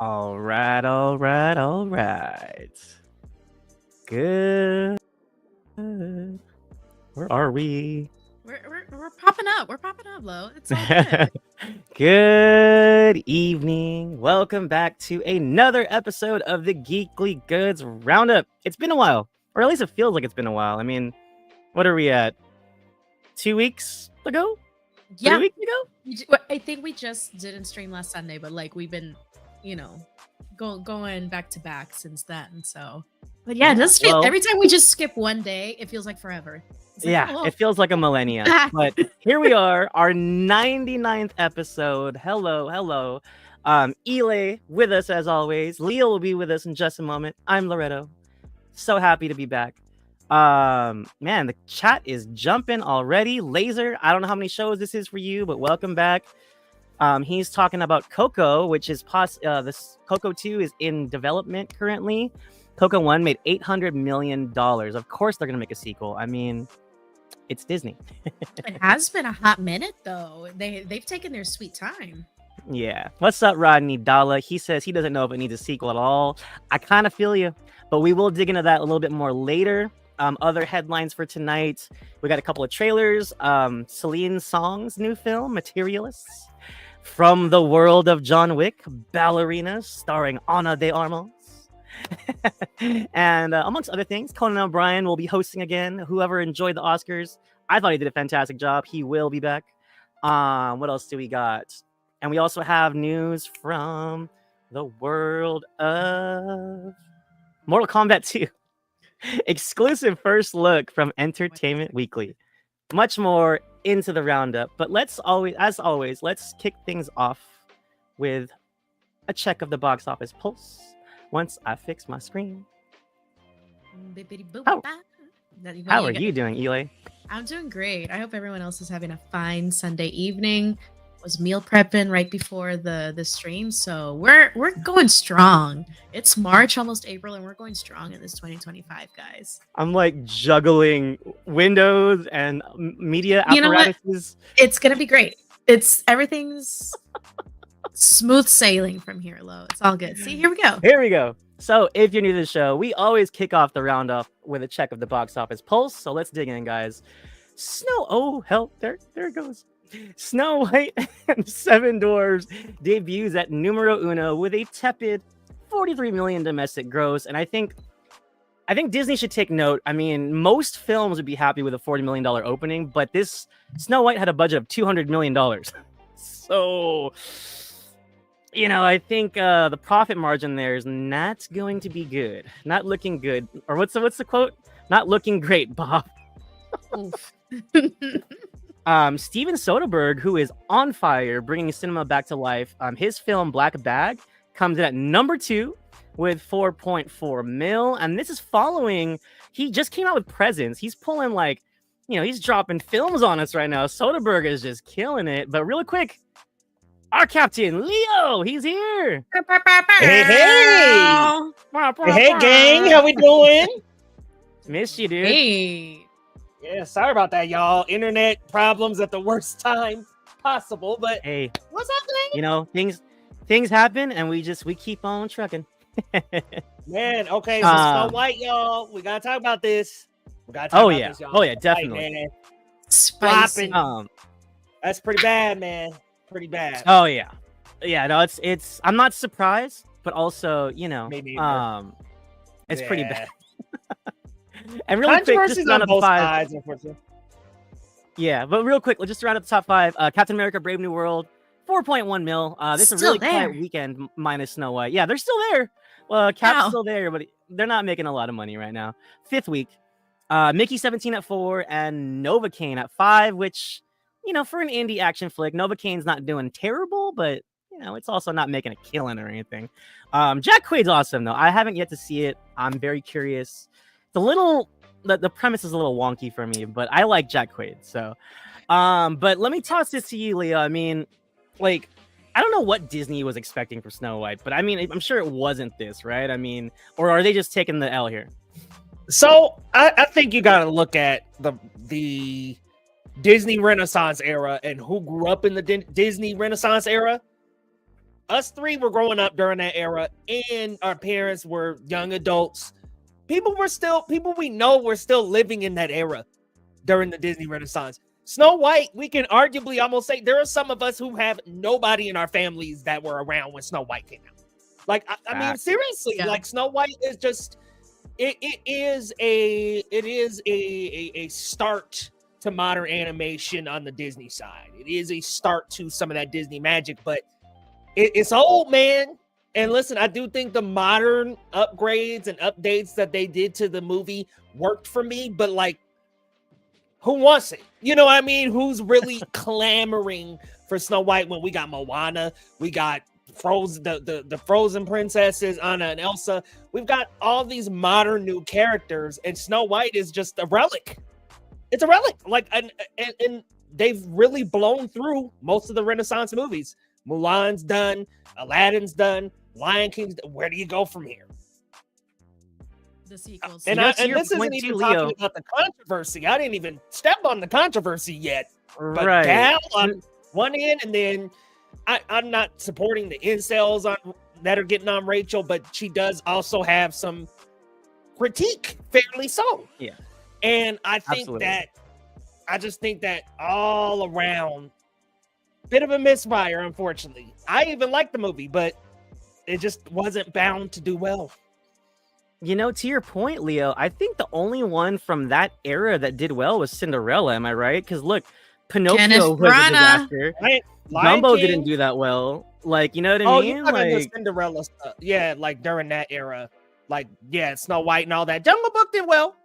All right, all right, all right. Good. Where are we? We're popping up. We're popping up, Lo. It's all good. Good evening. Welcome back to another episode of the Geekly Goods Roundup. It's been a while, or at least it feels like it's been a while. I mean, what are we at? 2 weeks ago? Yeah. 3 weeks ago? I think we just didn't stream last Sunday, but like we've been, going back to back since then. So, but yeah, it does feel every time we just skip one day, it feels like forever. Like, it feels like a millennia. But here we are, our 99th episode. Hello. Ile with us as always. Leo will be with us in just a moment. I'm Loretto. So happy to be back. Man, the chat is jumping already. Laser, I don't know how many shows this is for you, but welcome back. He's talking about Coco, which is this Coco 2 is in development currently. Coco 1 made $800 million. Of course they're gonna make a sequel. I mean, it's Disney. It has been a hot minute though. They've taken their sweet time. Yeah. What's up, Rodney Dalla? He says he doesn't know if it needs a sequel at all. I kind of feel you, but we will dig into that a little bit more later. Other headlines for tonight. We got a couple of trailers. Celine Song's new film, Materialists. From the world of John Wick, Ballerina, starring Ana de Armas. And amongst other things, Conan O Brien will be hosting again. Whoever enjoyed the Oscars, I thought he did a fantastic job. He will be back. What else do we got? And we also have news from the world of Mortal Kombat 2. Exclusive first look from Entertainment Weekly. Much more into the roundup, but let's kick things off with a check of the box office pulse. Once I fix my screen. How are you doing, Ile? I'm doing great. I hope everyone else is having a fine Sunday evening. Was meal prepping right before the stream, so we're going strong. It's March, almost April, and we're going strong in this 2025, guys. I'm like juggling windows and media apparatuses. It's gonna be great. Everything's smooth sailing from here, Lo. It's all good. See, here we go. So if you're new to the show, we always kick off the roundup with a check of the box office pulse. So let's dig in, guys. There it goes. Snow White and Seven Dwarfs debuts at numero uno with a tepid 43 million domestic gross. And I think Disney should take note. I mean, most films would be happy with a $40 million opening, but this Snow White had a budget of $200 million. So, I think the profit margin there is not going to be good. Not looking good. Or what's the quote? Not looking great, Bob. Oof. Steven Soderbergh, who is on fire, bringing cinema back to life. His film Black Bag comes in at number 2 with 4.4 mil, and this is following. He just came out with Presents. He's pulling he's dropping films on us right now. Soderbergh is just killing it. But really quick, our captain Leo, he's here. Hey, gang, how we doing? Missed you, dude. Hey. Yeah, sorry about that, y'all. Internet problems at the worst time possible, but hey, what's happening? Things happen, and we keep on trucking. Man, okay, so Snow White, y'all. We gotta talk about this. This, y'all. Oh yeah, definitely. Man. Spicy. That's pretty bad, man. Pretty bad. Oh yeah. No, it's. I'm not surprised, but also, it's pretty bad. And really quick, just round up the 5. Sides, unfortunately. Yeah, but real quick, let's just round up the top 5. Captain America: Brave New World, 4.1 mil. This is a really quiet weekend minus Snow White. Yeah, they're still there. Well, Cap's still there, but they're not making a lot of money right now. 5th week, Mickey 17 at 4 and Novocaine at 5, which, for an indie action flick, Novocaine's not doing terrible, but it's also not making a killing or anything. Jack Quaid's awesome though. I haven't yet to see it. I'm very curious. The premise is a little wonky for me, but I like Jack Quaid. So, but let me toss this to you, Leo. I mean, I don't know what Disney was expecting for Snow White, but I mean, I'm sure it wasn't this, right? I mean, or are they just taking the L here? So I think you got to look at the Disney Renaissance era and who grew up in the Disney Renaissance era. us three were growing up during that era, and our parents were young adults. People we know were still living in that era during the Disney Renaissance. Snow White, we can arguably almost say there are some of us who have nobody in our families that were around when Snow White came out. Like, I mean, seriously, like Snow White is just, it is a start to modern animation on the Disney side. It is a start to some of that Disney magic, but it's old, man. And listen, I do think the modern upgrades and updates that they did to the movie worked for me, but like, who wants it? You know what I mean? Who's really clamoring for Snow White when we got Moana, we got Frozen, the Frozen princesses, Anna and Elsa. We've got all these modern new characters, and Snow White is just a relic. It's a relic. Like, and they've really blown through most of the Renaissance movies. Mulan's done, Aladdin's done, Lion King's done. Where do you go from here? The sequels. And this isn't even talking about the controversy. I didn't even step on the controversy yet. But Gal on one end, and then I'm not supporting the incels that are getting on Rachel, but she does also have some critique, fairly so. Yeah. And I think I just think that all around, bit of a misfire, unfortunately. I even liked the movie, but it just wasn't bound to do well. You know, to your point, Leo, I think the only one from that era that did well was Cinderella. Am I right? Because look, Pinocchio was a disaster. Right? Dumbo didn't do that well. Like, you know what I mean? Oh, like Cinderella stuff. Yeah, like during that era. Like, yeah, Snow White and all that. Jungle Book did well.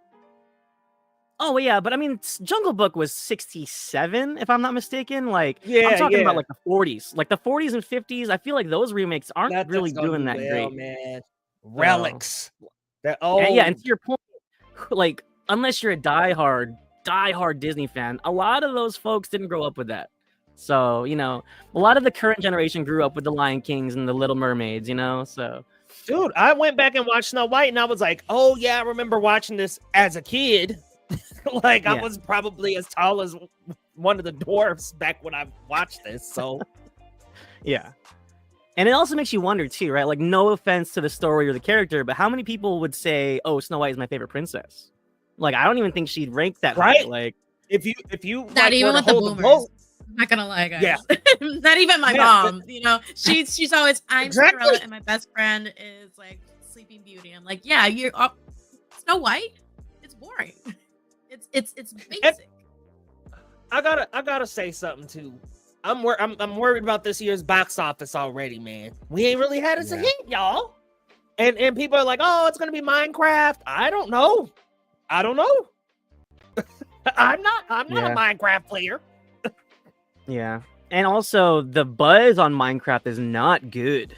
Oh, yeah, but I mean, Jungle Book was 67, if I'm not mistaken. Like, yeah, I'm talking about like the 40s. Like the 40s and 50s, I feel like those remakes aren't really doing that great. Man. Relics. They're old. And to your point, like, unless you're a diehard Disney fan, a lot of those folks didn't grow up with that. So, you know, a lot of the current generation grew up with the Lion Kings and the Little Mermaids, you know? So, dude, I went back and watched Snow White and I was like, oh, yeah, I remember watching this as a kid. Like, I was probably as tall as one of the dwarfs back when I watched this. So, yeah. And it also makes you wonder, too, right? Like, no offense to the story or the character, but how many people would say, oh, Snow White is my favorite princess? Like, I don't even think she'd rank that high. Like, if you not like, even with the boomers. I'm not gonna lie, guys. Yeah. Not even my mom. You know, she's always Cinderella, and my best friend is like Sleeping Beauty. I'm like, yeah, you're Snow White. It's boring. It's basic. And I gotta say something too. I'm worried about this year's box office already, man. We ain't really had us a hit, y'all. And people are like, oh, it's gonna be Minecraft. I don't know. I'm not a Minecraft player. Yeah. And also the buzz on Minecraft is not good.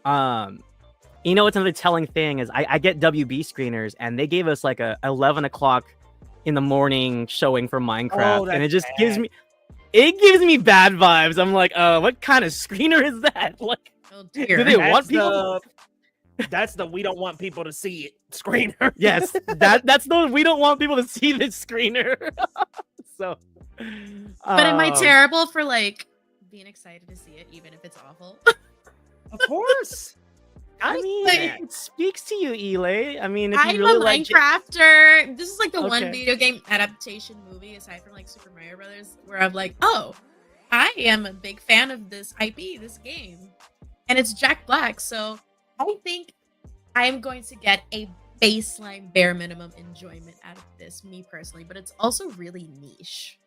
You know what's another telling thing is I get WB screeners and they gave us like a 11 o'clock in the morning showing for Minecraft, and it just gives me bad vibes. I'm like, what kind of screener is that? Like, do they want people? That's the we don't want people to see it screener. Yes, that's the we don't want people to see this screener. So, but am I terrible for like being excited to see it, even if it's awful? Of course. I mean, it speaks to you, Elay. I mean, if I'm you really a Minecrafter. This is like the one video game adaptation movie, aside from like Super Mario Brothers, where I'm like, oh, I am a big fan of this IP, this game, and it's Jack Black. So I think I'm going to get a baseline, bare minimum enjoyment out of this, me personally. But it's also really niche.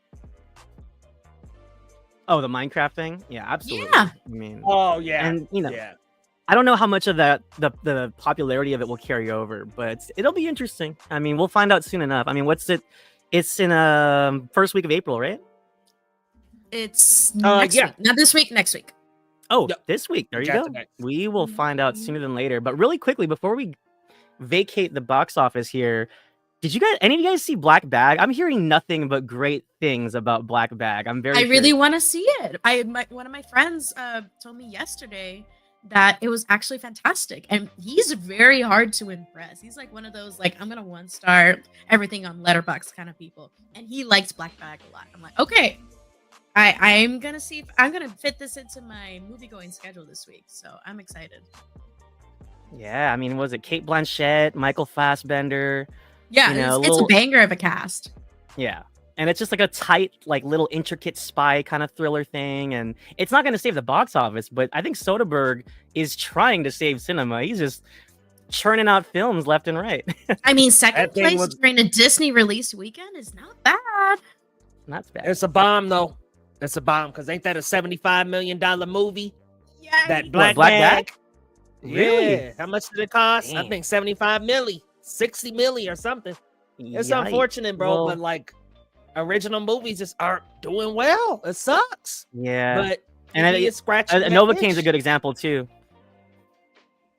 Oh, the Minecraft thing? Yeah, absolutely. Yeah. I mean, oh yeah, and you know. Yeah. I don't know how much of that the popularity of it will carry over, but it'll be interesting. I mean, we'll find out soon enough. I mean, what's it? It's in first week of April, right? It's next week. Not this week, next week. Oh, this week. There you go. We will find out sooner than later. But really quickly, before we vacate the box office here, did you guys, any of you guys see Black Bag? I'm hearing nothing but great things about Black Bag. I'm very. I really want to see it. One of my friends told me yesterday that it was actually fantastic, and he's very hard to impress. He's like one of those like I'm gonna 1-star everything on Letterboxd kind of people, and he likes Black Bag a lot. I'm like, okay, I'm gonna see if I'm gonna fit this into my movie going schedule this week. So I'm excited. Yeah, I mean, was it Kate Blanchett, Michael Fassbender? Yeah, it's a banger of a cast. Yeah. And it's just like a tight, like little intricate spy kind of thriller thing. And it's not going to save the box office, but I think Soderbergh is trying to save cinema. He's just churning out films left and right. I mean, second place during a Disney release weekend is not bad. Not bad. It's a bomb, though. It's a bomb, because ain't that a $75 million movie? Yeah. That Black Bag? Really? Yeah. How much did it cost? Damn. I think 75 milli, 60 milli or something. It's unfortunate, bro, but like original movies just aren't doing well. It sucks. Yeah. But and it's scratching. Novocaine's a good example too.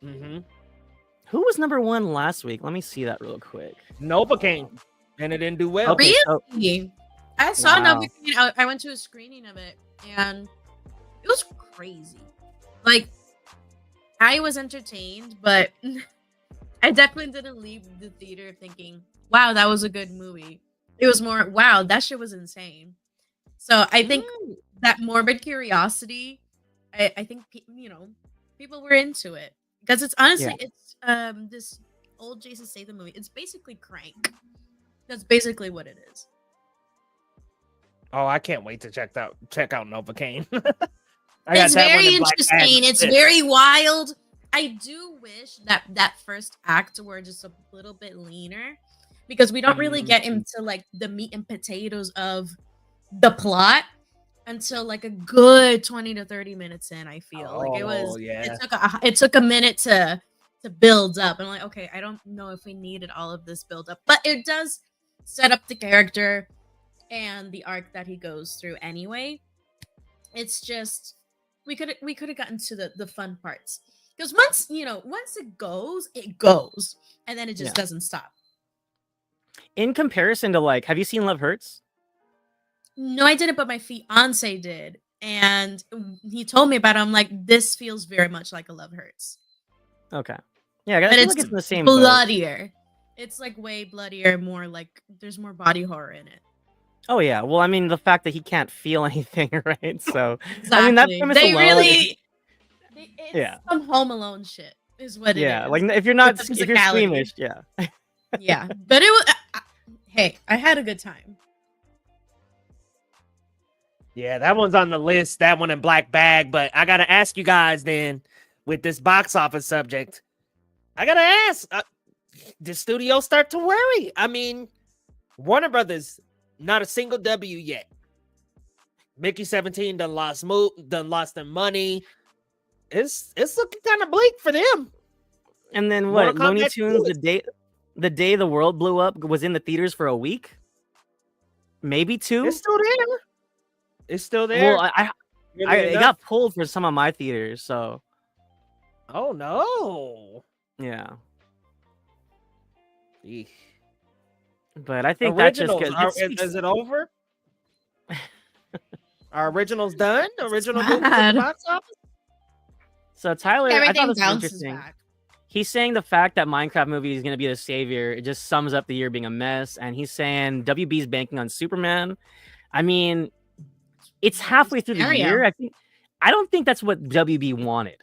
Mm-hmm. Who was number one last week? Let me see that real quick. Novocaine, and it didn't do well. Okay, Really? I saw Novocaine. I went to a screening of it, and it was crazy. Like, I was entertained, but I definitely didn't leave the theater thinking, wow, that was a good movie. It was more, wow, that shit was insane. So I think that morbid curiosity, I think, people were into it. Because it's honestly, it's this old Jason Statham movie. It's basically Crank. That's basically what it is. Oh, I can't wait to check out Novocaine. It's very interesting. It's very wild. I do wish that first act were just a little bit leaner, because we don't really get into like the meat and potatoes of the plot until like a good 20 to 30 minutes in. I feel like it took a minute to build up, and I'm like, okay, I don't know if we needed all of this build up, but it does set up the character and the arc that he goes through anyway. It's just we could have gotten to the fun parts, because once it goes, and then it just doesn't stop. In comparison to, like, have you seen Love Hurts? No, I didn't, but my fiance did, and he told me about it. I'm like, this feels very much like a Love Hurts. Okay. Yeah, but it's in the same bloodier. Boat. It's like way bloodier, more like there's more body horror in it. Oh yeah, well, I mean, the fact that he can't feel anything, right? So exactly. I mean, that premise alone. It's some Home Alone shit, is what it is. Yeah, like if you're squeamish, yeah. Yeah, but it was. Hey, I had a good time. Yeah, that one's on the list. That one in Black Bag. But I gotta ask you guys then, with this box office subject, I gotta ask: did studio start to worry? I mean, Warner Brothers. Not a single W yet. Mickey 17 done lost them money. It's looking kind of bleak for them. And then what? Looney Tunes, the day the world blew up, was in the theaters for a week, maybe 2. It's still there. It's still there. Well, it got pulled for some of my theaters, so. Oh no. Yeah. Eesh. But I think that just is it over? Are originals done? Original movies at the box office? So Tyler, I thought this was interesting. Back. He's saying the fact that Minecraft movie is going to be the savior, it just sums up the year being a mess. And he's saying WB's banking on Superman. I mean, it's halfway through the year. I don't think that's what WB wanted.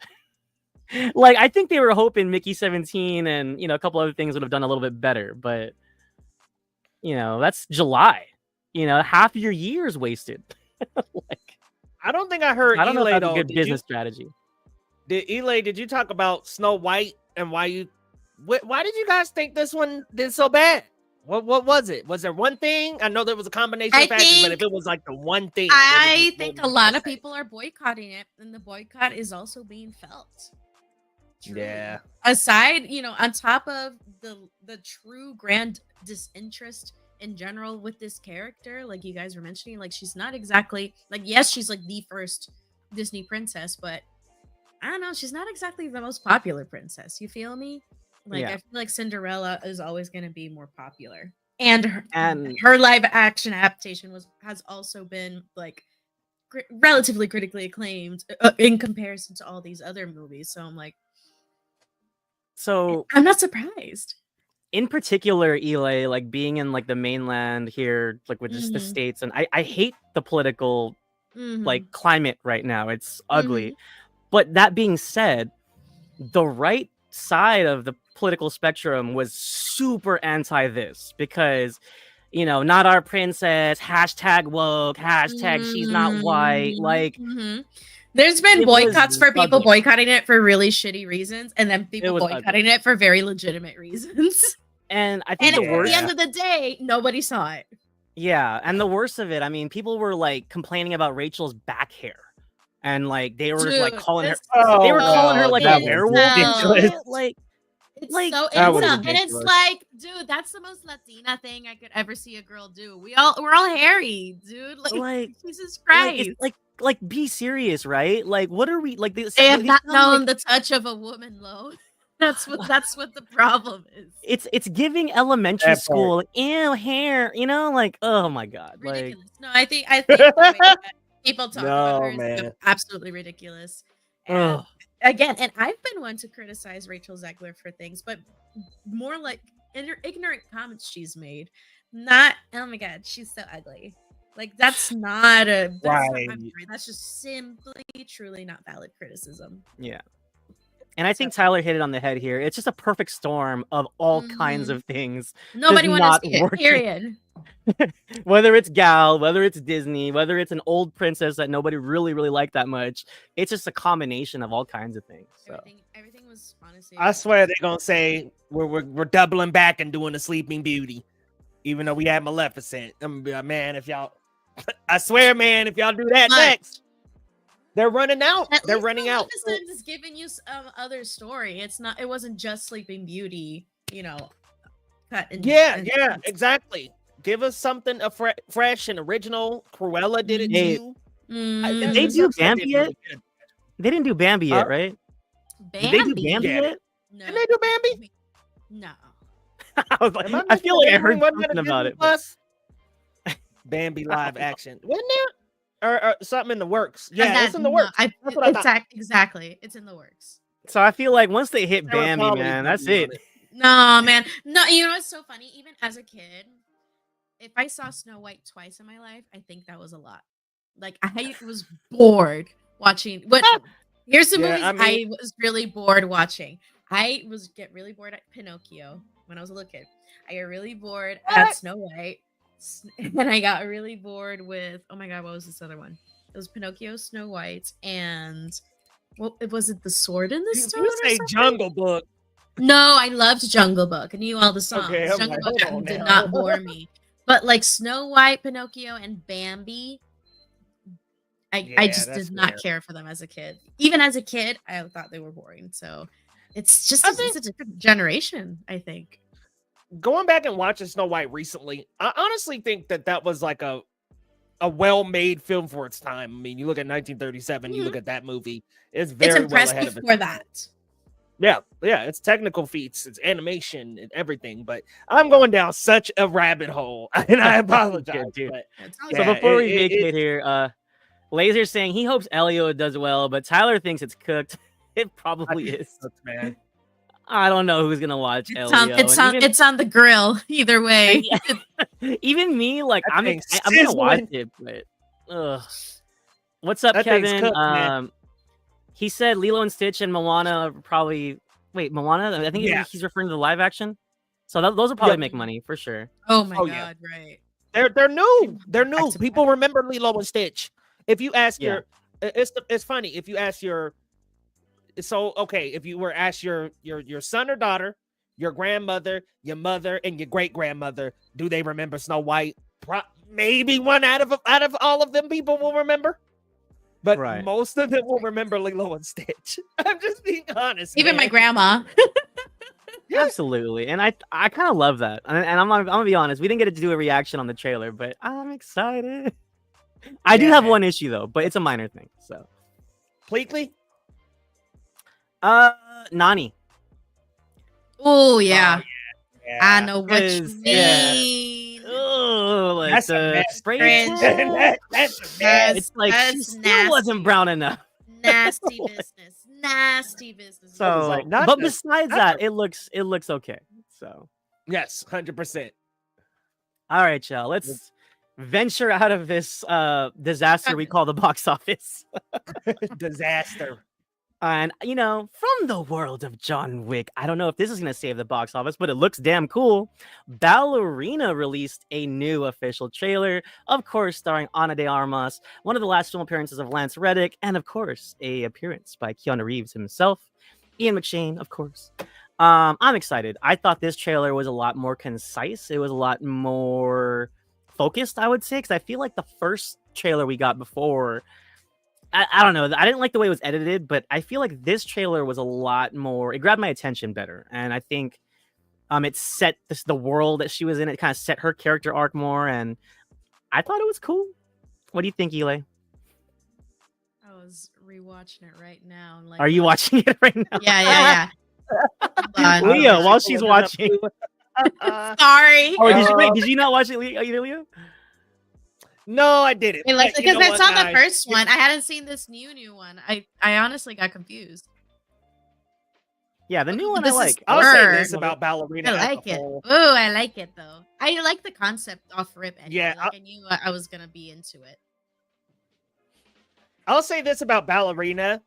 Like, I think they were hoping Mickey 17 and a couple other things would have done a little bit better, but. That's July. Half your year is wasted. I don't think I heard. I don't know if that's a good business strategy. Did you talk about Snow White and why did you guys think this one did so bad? What was it? Was there one thing? I know there was a combination of factors, but if it was like the one thing, I think a lot of people are boycotting it, and the boycott is also being felt. Truly. Yeah. Aside, on top of the true grand disinterest in general with this character, like you guys were mentioning, like she's not exactly like, yes, she's like the first Disney princess, but I don't know, she's not exactly the most popular princess. You feel me? Like I feel like Cinderella is always going to be more popular, and her live action adaptation has also been like relatively critically acclaimed in comparison to all these other movies. So I'm like. So I'm not surprised. In particular, Eli, like being in like the mainland here, like with just the states, and I hate the political like climate right now. It's ugly. Mhm. But that being said, the right side of the political spectrum was super anti this because, you know, not our princess, hashtag woke, hashtag she's not white. Like, there's been it was boycotts for people ugly. boycotting it for really shitty reasons, and then It people was boycotting ugly. it for very legitimate reasons. And I think And the at worst, the end of the day, nobody saw it. yeah, and the worst of it, I mean, people were like complaining about Rachel's back hair. And like they were like Dude, calling her, this they were is calling her so like a that was werewolf and ridiculous. shit. Like It's like so that was incel, and it's ridiculous. like, dude, that's the most Latina thing I could ever see a girl do. We're all hairy, dude. Like Jesus Christ. like be serious, right? Like what are we like? They have not sound known like, the touch of a woman, Lo. That's what the problem is. it's giving elementary That part. school like, ew hair, you know, like oh my god, like Ridiculous. No, I think the way that people talk about No, her is man. absolutely ridiculous. And ugh. again, and I've been one to criticize Rachel Zegler for things, but more like ignorant comments she's made. Not, oh my god, she's so ugly. Like that's not a Right. that's just simply truly not valid criticism. Yeah. And I think Tyler hit it on the head here. It's just a perfect storm of all kinds of things. Nobody just wants not to see it, working. period. Whether it's Gal, whether it's Disney, whether it's an old princess that nobody really liked that much, it's just a combination of all kinds of things. So Everything was honestly. I swear they're gonna say we're doubling back and doing the Sleeping Beauty, even though we had Maleficent. I'm gonna be like, man, if y'all, I swear, man, if y'all do that next, they're running out. They're running out. Maleficent is giving you some other story. It wasn't just Sleeping Beauty, you know. Yeah, exactly. Give us something fresh and original. Cruella did it too. Did they do Bambi yet? They didn't do Bambi yet, right? Bambi? Did they do Bambi yet? No. Did they do Bambi? No. I was like, I feel like I heard something about it. Bambi live action, wasn't there? Or something in the works? Yeah, it's in the works. That's what I thought. Exactly, it's in the works. So I feel like once they hit Bambi, man, that's it. No, man. No, you know what's so funny? Even as a kid, if I saw Snow White twice in my life, I think that was a lot. Like I was bored watching. But here's the movies I was really bored watching. I get really bored at Pinocchio when I was a little kid. I got really bored at Snow White, and I got really bored with, oh my god, what was this other one? It was Pinocchio, Snow White, and what was it? The Sword in the Stone? You say Jungle Book. No, I loved Jungle Book. I knew all the songs. Okay, Jungle Book did not bore me. But like Snow White, Pinocchio, and Bambi, I just did not care for them as a kid. Even as a kid, I thought they were boring. So it's just it's a different generation, I think. Going back and watching Snow White recently, I honestly think that was like a well-made film for its time. I mean, you look at 1937, you look at that movie, it's very well ahead of it. For that. Yeah, it's technical feats, it's animation and everything, but I'm going down such a rabbit hole, and I apologize. Dude. But, so before we vacate here, Laser's saying he hopes Elio does well, but Tyler thinks it's cooked. It probably is, man. I don't know who's gonna watch Elio. It's on the grill either way. Even me, like I'm gonna watch it, but what's up, Kevin? Cooked, he said Lilo and Stitch and Moana probably. Wait, Moana? I think he's referring to the live action. So those will probably make money for sure. Oh my god, right? They're new. They're new. People remember Lilo and Stitch. If you ask it's funny. If you ask if you were asked your son or daughter, your grandmother, your mother, and your great grandmother, do they remember Snow White? Maybe one out of all of them people will remember. But most of them will remember Lilo and Stitch. I'm just being honest. Even my grandma. Absolutely. And I kind of love that. And I'm gonna be honest, we didn't get to do a reaction on the trailer, but I'm excited. I do have one issue though, but it's a minor thing. So Pleakley? Nani. Oh yeah. I know what you mean. Oh, like that's the spray. It's like she still wasn't brown enough. Nasty business. So, but besides that, it looks okay. So yes, 100%. All right, y'all. Let's venture out of this disaster we call the box office. Disaster. And, from the world of John Wick, I don't know if this is going to save the box office, but it looks damn cool. Ballerina released a new official trailer, of course, starring Ana de Armas, one of the last film appearances of Lance Reddick, and, of course, a appearance by Keanu Reeves himself. Ian McShane, of course. I'm excited. I thought this trailer was a lot more concise. It was a lot more focused, I would say, because I feel like the first trailer we got before... I don't know. I didn't like the way it was edited, but I feel like this trailer was a lot more. It grabbed my attention better, and I think it set the world that she was in. It kind of set her character arc more, and I thought it was cool. What do you think, Eli? I was rewatching it right now. I'm like, are you watching it right now? Yeah. Leah, while she's watching. Sorry. Oh, did you not watch it, Leah? No, I didn't. Because I saw the first one. I hadn't seen this new one. I honestly got confused. Yeah, the new one I like. I'll say this about Ballerina. I like it. Ooh, I like it though. I like the concept off rip. Anyway. Yeah, I knew I was gonna be into it. I'll say this about Ballerina.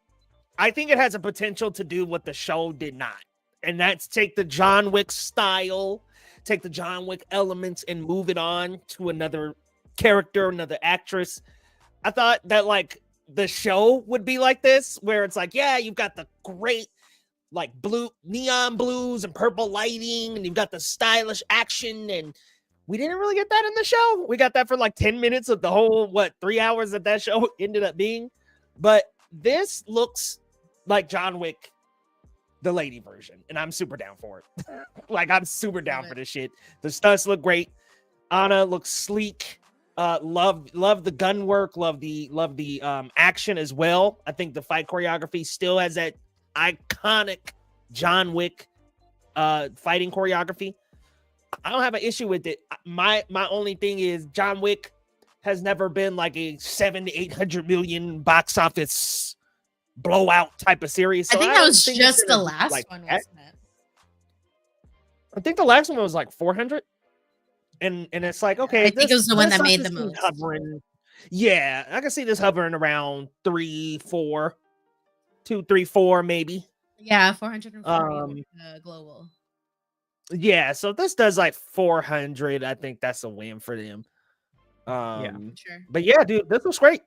I think it has a potential to do what the show did not, and that's take the John Wick style, take the John Wick elements, and move it on to another character, another actress. I thought that the show would be like this, where it's you've got the great blue neon blues and purple lighting, and you've got the stylish action, and we didn't really get that in the show. We got that for 10 minutes of the whole 3 hours that show ended up being. But this looks like John Wick, the lady version, and I'm super down for it. I'm super down for this shit. The stunts look great. Ana looks sleek. Love the gun work, love the action as well. I think the fight choreography still has that iconic John Wick fighting choreography. I don't have an issue with it. My only thing is John Wick has never been a 700 to 800 million box office blowout type of series. So I think that was just the last one, wasn't it? I think the last one was 400. And it's okay. I think it was the one that made the most. Hovering. Yeah, I can see this hovering around 3, 4, 2, 3, 4, maybe. Yeah, 440 global. Yeah, so if this does 400, I think that's a win for them. Yeah, sure. But yeah, dude, this looks great.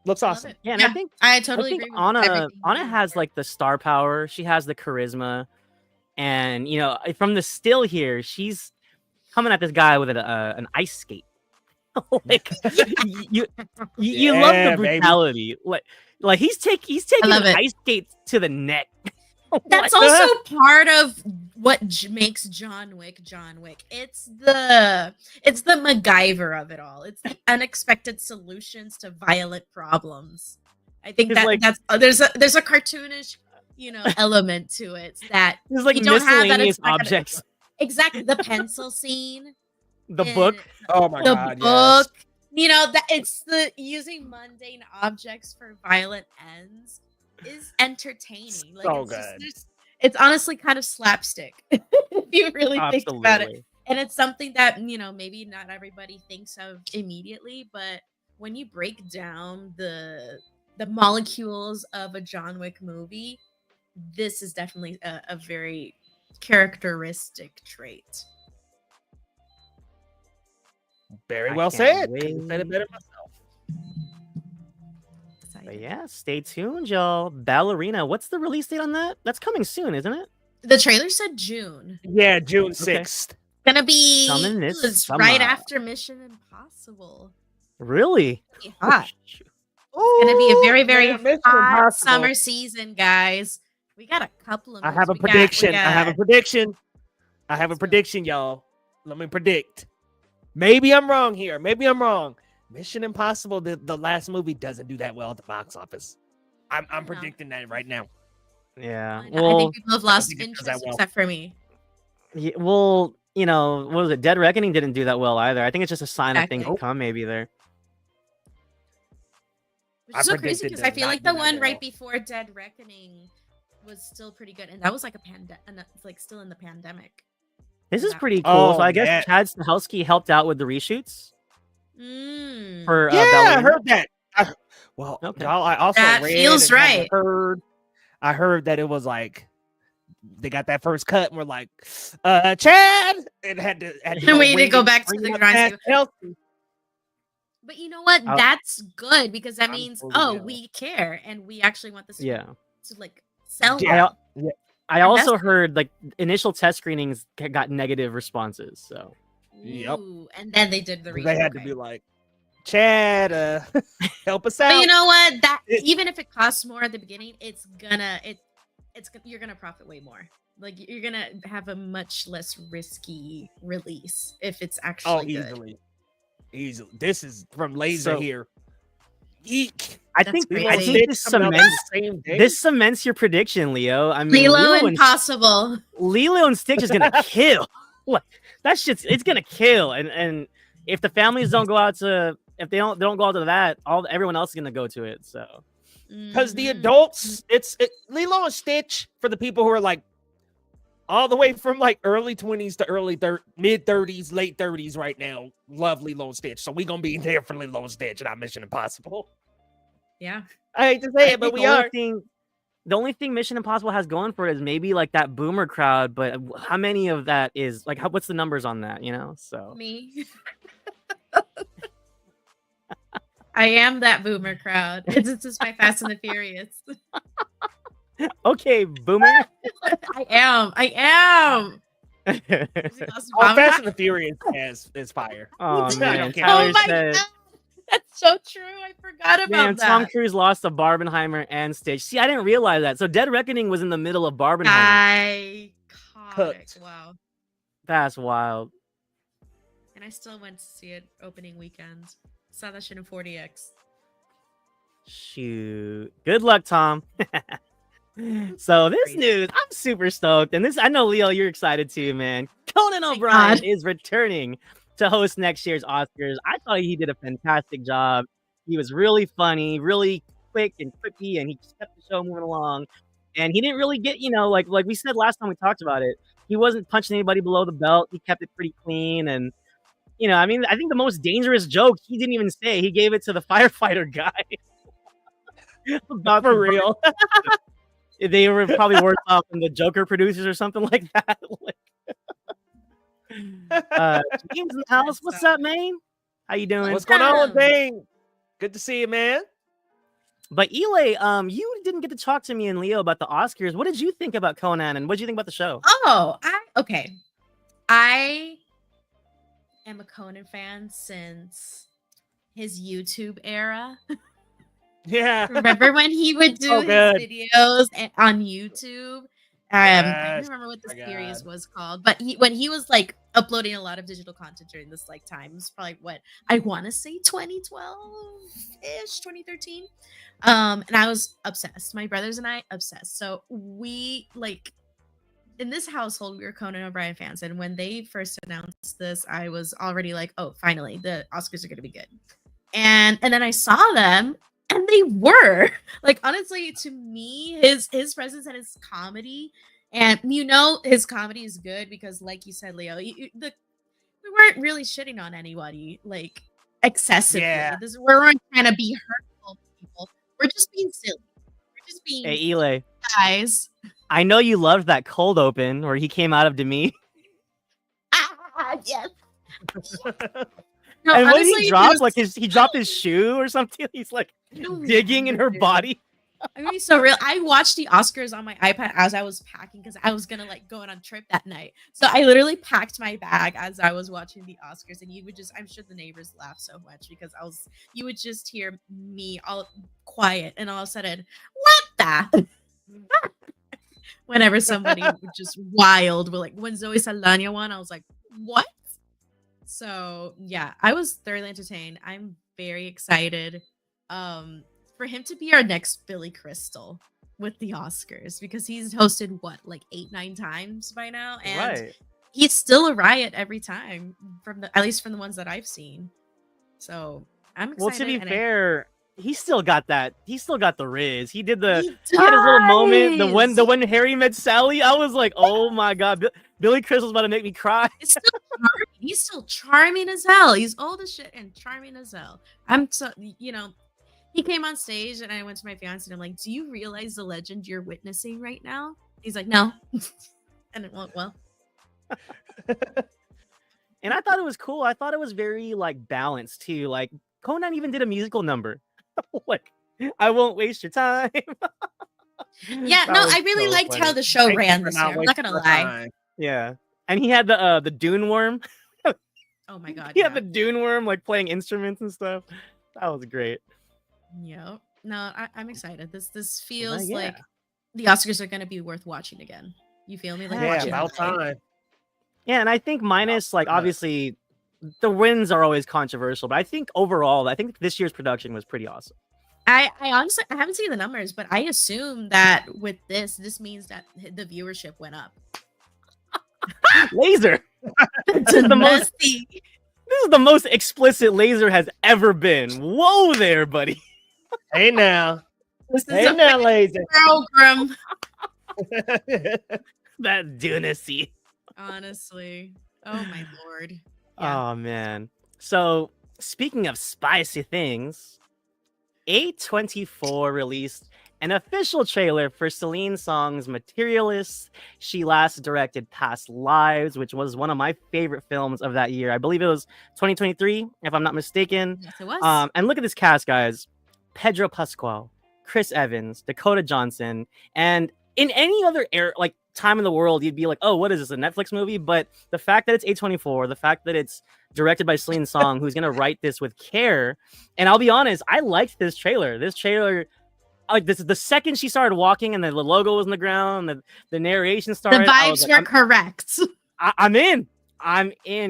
Looks awesome. Yeah, and I think I totally agree with Ana has the star power. She has the charisma, and from the still here, she's coming at this guy with an ice skate. you love the brutality. Baby. He's taking an ice skate to the neck. That's also part of what makes John Wick. It's the MacGyver of it all. It's the unexpected solutions to violent problems. I think that's there's a cartoonish element to it that there's you don't have that objects. Exactly, the pencil scene, the book. Oh my god, the book. Yes. That it's the using mundane objects for violent ends is entertaining. So good. It's honestly kind of slapstick if you really think about it. And it's something that maybe not everybody thinks of immediately, but when you break down the molecules of a John Wick movie, this is definitely a very characteristic trait. Very well said. Couldn't said it better myself. But yeah, stay tuned, y'all. Ballerina, what's the release date on that? That's coming soon, isn't it? The trailer said June. Yeah, June 6th. Gonna be coming this right after Mission Impossible. Really? Hot. It's gonna be a very, very hot summer season, guys. We got a couple of. I have a prediction. I have a prediction, y'all. Let me predict. Maybe I'm wrong here. Mission Impossible, the last movie, doesn't do that well at the box office. I'm predicting that right now. Yeah. I think people have lost interest except for me. Yeah, well, what was it? Dead Reckoning didn't do that well either. I think it's just a sign of things to come maybe there. Which is so crazy because I feel like the one right before Dead Reckoning was still pretty good, and that was a still in the pandemic. This is pretty cool. So I guess Chad Stahelski helped out with the reshoots. for yeah, Ballerina. I heard that. Okay. Y'all, I also That read feels and had right. heard. I heard that it was like they got that first cut and we're like, Chad, and had to we need to go back to the grind. But you know what? That's good because that means we care and we actually want this to like sell. Yeah. I also heard like initial test screenings got negative responses. So Ooh, and then they did the remake. They had to be like, Chad, help us out. But you know what? That even if it costs more at the beginning, you're gonna profit way more. Like you're gonna have a much less risky release if it's actually good. Easily. This is from Laser here. Eek. I think this cements your prediction, Leo. I mean, Lilo Impossible. Lilo and Stitch is gonna kill. Like that shit's it's gonna kill. And if the families don't go out to, if they don't go out to that, everyone else is gonna go to it. So because the adults, it's Lilo and Stitch for the people who are like all the way from like early 20s to mid 30s, late 30s right now. Love Lilo and Stitch. So we're going to be there for Lilo and Stitch and not Mission Impossible. Yeah. I hate to say it, but we are. The only thing Mission Impossible has going for it is maybe like that boomer crowd, but how many of that is like, what's the numbers on that, you know? So me. I am that boomer crowd. It's just my Fast and the Furious. Okay, boomer. I am. Fast and the Furious is fire. Oh man, oh my god, that's so true. I forgot about that. Tom Cruise lost to Barbenheimer and Stitch. See, I didn't realize that. So Dead Reckoning was in the middle of Barbenheimer. Iconic. Wow, that's wild. And I still went to see it opening weekend. Saw that shit in 40X. Shoot. Good luck, Tom. So this news, I'm super stoked. And this, I know, Leo, you're excited too, man. Conan O Brien is returning to host next year's Oscars. I thought he did a fantastic job. He was really funny, really quick and quippy, and he kept the show moving along. And he didn't really get, like we said last time we talked about it, he wasn't punching anybody below the belt. He kept it pretty clean. And, I mean, I think the most dangerous joke he didn't even say. He gave it to the firefighter guy. For real. They were probably worse off than the Joker producers or something like that. James in the house. What's up, man? How you doing? What's going on, Bang? Good to see you, man. But Eli, you didn't get to talk to me and Leo about the Oscars. What did you think about Conan, and what did you think about the show? Oh, okay. I am a Conan fan since his YouTube era. Yeah. Remember when he would do his videos on YouTube? I don't remember what the series was called, but when he was like uploading a lot of digital content during this like time, it was probably what I want to say 2012-ish, 2013. And I was obsessed. My brothers and I obsessed. So we like in this household, we were Conan O Brien fans. And when they first announced this, I was already like, oh, finally, the Oscars are gonna be good. And then I saw them. And they were like, honestly, to me, his presence and his comedy, and his comedy is good because, like you said, Leo, we weren't really shitting on anybody like excessively. Yeah. We weren't trying to be hurtful to people. We're just being silly. We're just being Eli, guys. I know you loved that cold open where he came out of Demi. Yes. No, and honestly, what did he drop? Like he dropped his shoe or something. He's like digging in her body. I mean, so real. I watched the Oscars on my iPad as I was packing because I was gonna like go on a trip that night. So I literally packed my bag as I was watching the Oscars, and you would I'm sure the neighbors laughed so much because you would just hear me all quiet, and all of a sudden, what the? Whenever somebody was just wild, but like when Zoe Saldana won, I was like, what? So yeah, I was thoroughly entertained. I'm very excited for him to be our next Billy Crystal with the Oscars because he's hosted like 8-9 times by now, and he's still a riot every time at least from the ones that I've seen. So I'm excited. Well, to be fair, he still got that. He still got the riz. He had his little moment. The when Harry met Sally, I was like, oh my god. Billy Crystal's about to make me cry. He's still charming as hell. He's old as shit and charming as hell. I'm so, he came on stage and I went to my fiance and I'm like, do you realize the legend you're witnessing right now? He's like, no. And it went well. And I thought it was cool. I thought it was very like balanced too. Like Conan even did a musical number. Like, I won't waste your time. Yeah, no, I really liked how the show ran this year. I'm not gonna lie. Yeah. And he had the Dune worm. Oh my god. He had the Dune worm like playing instruments and stuff. That was great. Yep. No, I'm excited. This feels like the Oscars are gonna be worth watching again. You feel me? Like about time. Yeah, and I think minus like obviously the wins are always controversial, but I think overall, I think this year's production was pretty awesome. I honestly I haven't seen the numbers, but I assume that with this means that the viewership went up. Laser. This is the most explicit Laser has ever been. Whoa there, buddy. Hey now. Hey now, Laser. Program. That Dunacy. Honestly. Oh my lord. Yeah. Oh man. So speaking of spicy things, A24 released an official trailer for Celine Song's Materialists. She last directed Past Lives, which was one of my favorite films of that year. I believe it was 2023, if I'm not mistaken. Yes, it was. And look at this cast, guys. Pedro Pascal, Chris Evans, Dakota Johnson, and in any other time in the world, you'd be like, oh, what is this, a Netflix movie? But the fact that it's A24, the fact that it's directed by Celine Song, who's going to write this with care. And I'll be honest, I liked this trailer. This trailer, like this is the second she started walking and the logo was on the ground, the narration started. The vibes were correct. I'm in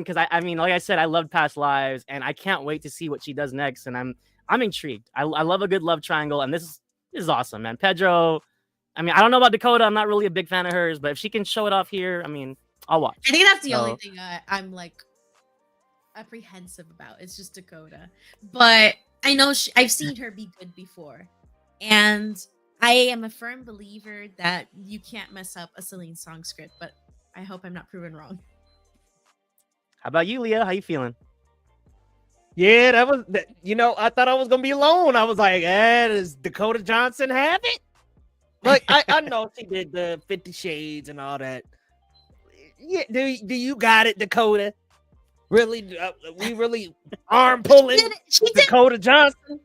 because I mean, like I said, I loved Past Lives and I can't wait to see what she does next. And I'm intrigued. I love a good love triangle. And this is awesome, man. Pedro, I mean, I don't know about Dakota. I'm not really a big fan of hers, but if she can show it off here, I mean, I'll watch. I think that's the only thing I'm like apprehensive about. It's just Dakota, but I know I've seen her be good before, and I am a firm believer that you can't mess up a Celine Song script. But I hope I'm not proven wrong. How about you, Leah? How you feeling? Yeah, I thought I was gonna be alone. I was like, does Dakota Johnson have it? Like I know she did the 50 Shades and all that. Yeah, do you got it, Dakota? Really, we really arm pulling Dakota Johnson.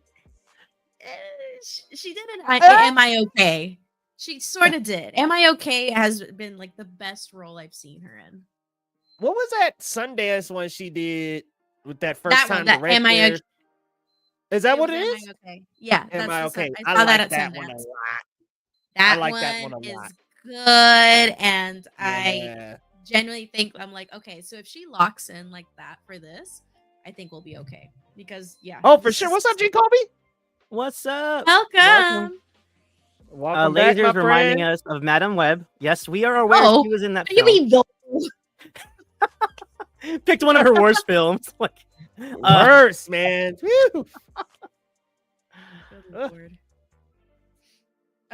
She did it. Am I okay? She sort of did. Am I okay has been like the best role I've seen her in. What was that Sundance one she did with that first time? Am I okay? Is that what it is? Okay. Yeah. Am I okay? I saw that at that Sundance. one a lot. That I like one that one a is lot. good, and I genuinely think I'm like, okay, so if she locks in like that for this, I think we'll be okay. Because oh, for sure. What's up, G Kobe? What's up? Welcome. Welcome back, Laser's reminding us of Madam Web. Yes, we are aware she was in that film. You mean picked one of her worst films. Like worst, man. Whew. Lord.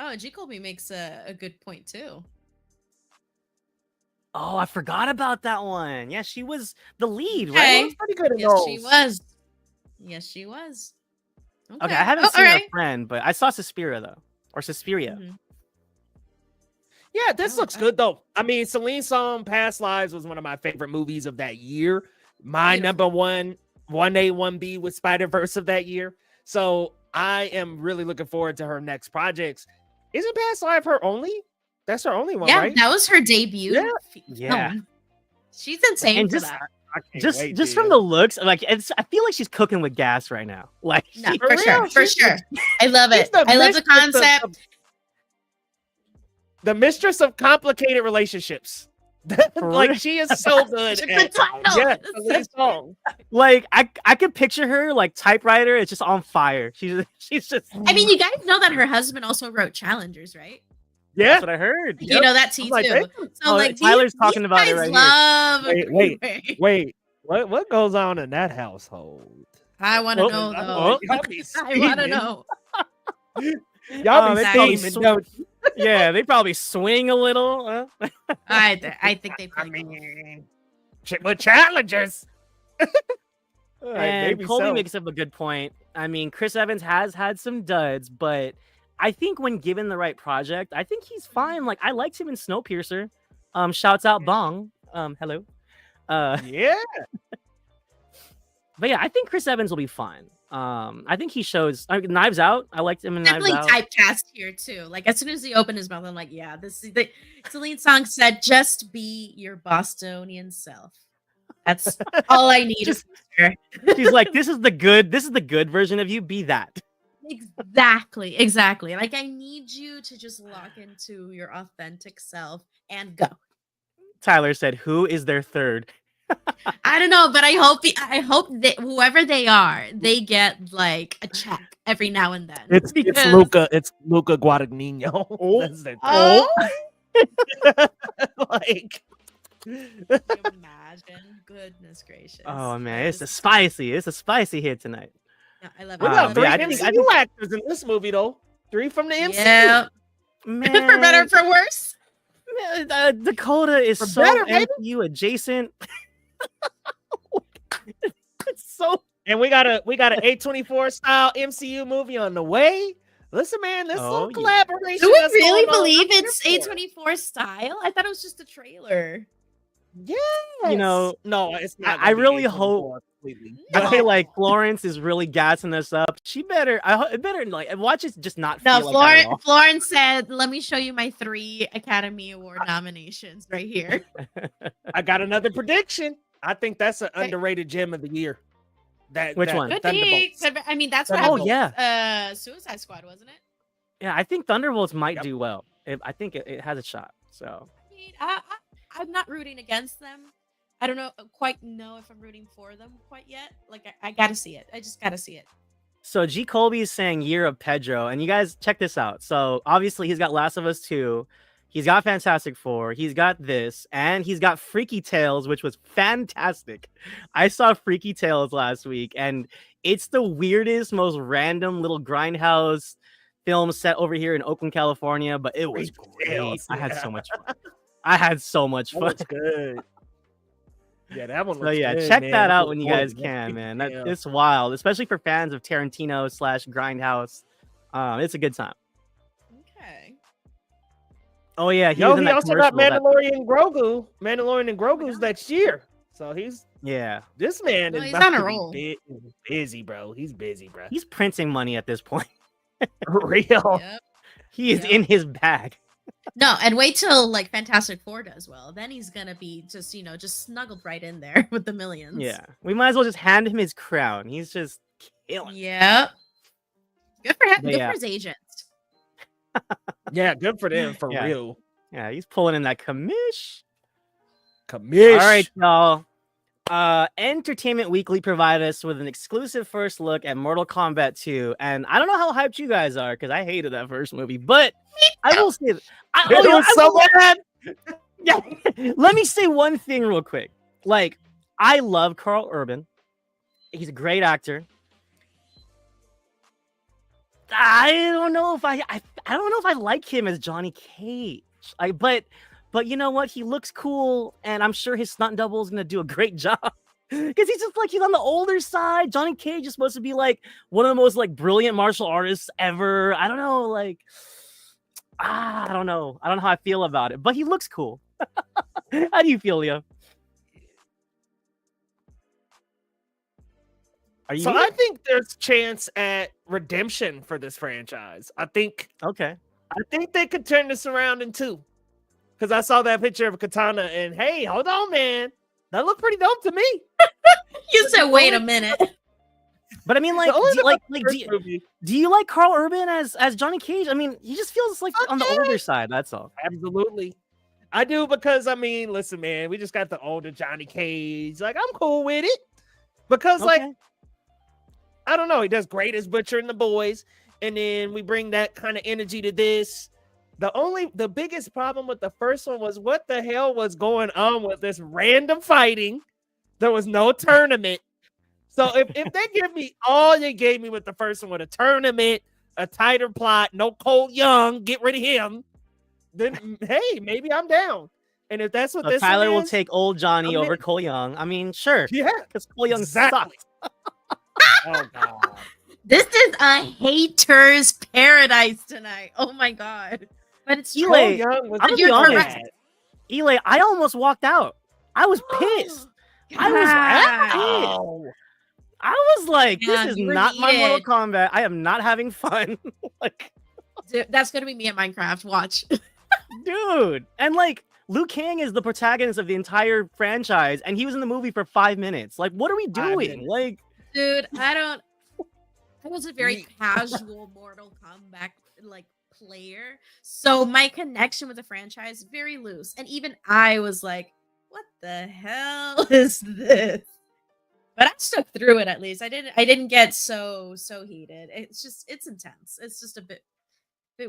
Oh, G Colby makes a good point too. Oh, I forgot about that one. Yeah, she was the lead, Okay. right? Pretty good. Yes, she was. Yes, she was. Okay, I haven't seen her friend, but I saw Suspiria though, or Suspiria. Mm-hmm. Yeah, this looks good though. I mean, Celine Song Past Lives was one of my favorite movies of that year. My number one 1A 1B with Spider-Verse of that year. So I am really looking forward to her next projects. Isn't Past Life her only? That's her only one, right? Yeah, that was her debut. Yeah. She's insane and for that. Just from the looks, like I feel like she's cooking with gas right now. Like for sure. I love it. I love the concept. The mistress of complicated relationships. Like she is so good at song. Like I could picture her like typewriter. It's just on fire. She's just. I mean, you guys know that her husband also wrote Challengers, right? Yeah, that's what I heard. You know that too. So like Tyler's talking about it right here. Wait. What goes on in that household? I want to know though. I want to know. Y'all be scheming, don't you? Yeah, they probably swing a little. I think they. I mean, with challengers. And maybe Colby so. makes up a good point. I mean, Chris Evans has had some duds, but I think when given the right project, I think he's fine. Like, I liked him in Snowpiercer. Shouts out Bong. Hello. Yeah. But yeah, I think Chris Evans will be fine. I think he shows Knives Out. I liked him in Definitely Knives Out. typecast here too. Like as soon as he opened his mouth, I'm like, yeah, this is the lead song said, just be your Bostonian self. That's all I need. She's like, this is the good version of you. Be that. Exactly. Like I need you to just lock into your authentic self and go. Tyler said, who is their third? I don't know, but I hope that whoever they are, they get like a check every now and then. It's Luca Guadagnino. Oh. That's their like. Imagine, goodness gracious. Oh man, it's a spicy hit tonight. Yeah, I love it. We got three I MCU actors in this movie though. 3 from the MCU. Yeah. Man, for better or for worse. Man, Dakota is For so better, baby. MCU adjacent. It's so. And we got a A24 style MCU movie on the way. Listen, man, this little collaboration. Do we really believe it's A24 style? I thought it was just a trailer. Yeah. No, it's not. I really hope. I feel like Florence is really gassing us up. She better. Like watch it. Just not. No, feel like that at all. Florence said, "Let me show you my 3 Academy Award nominations right here." I got another prediction. I think that's an underrated gem of the year. Which one? Could be. I mean, that's what Oh happened. yeah. Suicide Squad, wasn't it? Yeah, I think Thunderbolts might do well. I think it has a shot. So. I mean, I'm not rooting against them. I don't quite know if I'm rooting for them quite yet. Like I gotta see it. I just gotta see it. So G Colby is saying Year of Pedro, and you guys check this out. So obviously he's got Last of Us 2, he's got Fantastic Four, he's got this, and he's got Freaky Tales, which was fantastic. I saw Freaky Tales last week, and it's the weirdest, most random little grindhouse film set over here in Oakland, California, but it was great. I had so much fun. That was good. Yeah, that one. So yeah, good, check man. that out when you guys can, man. It's wild, especially for fans of Tarantino / Grindhouse. It's a good time. Okay. Oh yeah, he also got Mandalorian and Grogu. Mandalorian and Grogu's next year. So he's this man is he's on a roll. Busy, bro. He's busy, bro. He's printing money at this point. Real. Yep. He is in his bag. No, and wait till like Fantastic Four does well. Then he's gonna be just snuggled right in there with the millions. Yeah, we might as well just hand him his crown. He's just killing. Yep. Good for him. But Good for his agents. Yeah, good for them for real. Yeah, he's pulling in that commish. All right, y'all. Entertainment Weekly provided us with an exclusive first look at Mortal Kombat 2, and I don't know how hyped you guys are because I hated that first movie, but I will say that yeah. Let me say one thing real quick. Like, I love Carl Urban. He's a great actor. I don't know if I don't know if I like him as Johnny Cage. But you know what? He looks cool, and I'm sure his stunt double is gonna do a great job. Because he's just like he's on the older side. Johnny Cage is supposed to be like one of the most like brilliant martial artists ever. I don't know, like I don't know how I feel about it, but he looks cool. How do you feel, Leo? I think there's chance at redemption for this franchise. I think they could turn this around in 2. Because I saw that picture of Katana, and hey, hold on, man, that looked pretty dope to me. You said, wait a minute. But I mean, like, do you like Carl Urban as Johnny Cage? I mean, he just feels like on the older side. That's all. Absolutely, I do, because I mean, listen, man, we just got the older Johnny Cage. Like, I'm cool with it because, like, I don't know, he does great as Butcher and the Boys, and then we bring that kind of energy to this. The biggest problem with the first one was what the hell was going on with this random fighting. There was no tournament. So if they give me all they gave me with the first one, with a tournament, a tighter plot, no Cole Young, get rid of him, then hey, maybe I'm down. And if that's what this Tyler will is, take old Johnny over Cole Young. I mean, sure. Yeah, because Cole Young sucks. Oh god. This is a hater's paradise tonight. Oh my god. But it's true. Eli, Young was I'm gonna be honest. Eli, I almost walked out. I was pissed. I was like, this is not my Mortal Kombat. I am not having fun. Like, dude, that's gonna be me at Minecraft. Watch. Dude. And like, Liu Kang is the protagonist of the entire franchise, and he was in the movie for 5 minutes. Like, what are we doing? Like, dude, I was a very casual Mortal Kombat like player, so my connection with the franchise is very loose, and even I was like, what the hell is this? But I stuck through it. At least I didn't get so heated. It's intense. It's just a bit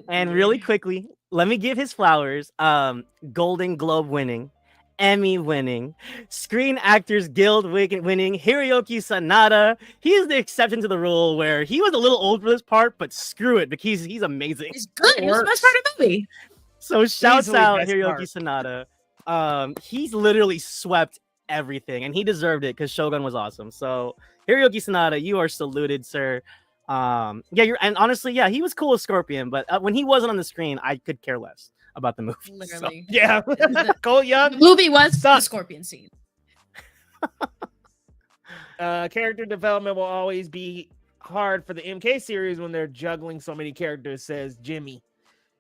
and weird. really quickly, let me give his flowers. Golden Globe winning, Emmy winning, Screen Actors Guild winning, Hiroyuki Sanada. He is the exception to the rule where he was a little old for this part, but screw it, because he's amazing. He's good. He was the best part of the movie. So shouts out Hiroyuki Sanada. He's literally swept everything, and he deserved it because Shogun was awesome. So Hiroyuki Sanada, you are saluted, sir. And honestly, he was cool as Scorpion, but when he wasn't on the screen, I could care less about the movie. Literally. So, yeah. Cole Young. The movie was the Scorpion scene. Character development will always be hard for the MK series when they're juggling so many characters, says Jimmy.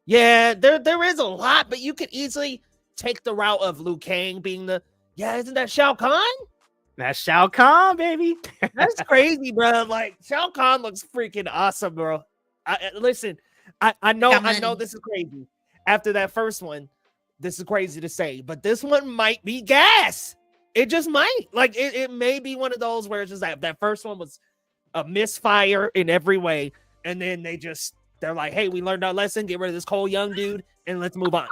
Yeah, there is a lot, but you could easily take the route of Liu Kang being isn't that Shao Kahn? That's Shao Kahn, baby. That's crazy, bro. Like, Shao Kahn looks freaking awesome, bro. Listen, I know this is crazy. After that first one, this is crazy to say, but this one might be gas. It just might. Like, it may be one of those where it's just that first one was a misfire in every way, and then they're like, hey, we learned our lesson, get rid of this Cole Young dude, and let's move on.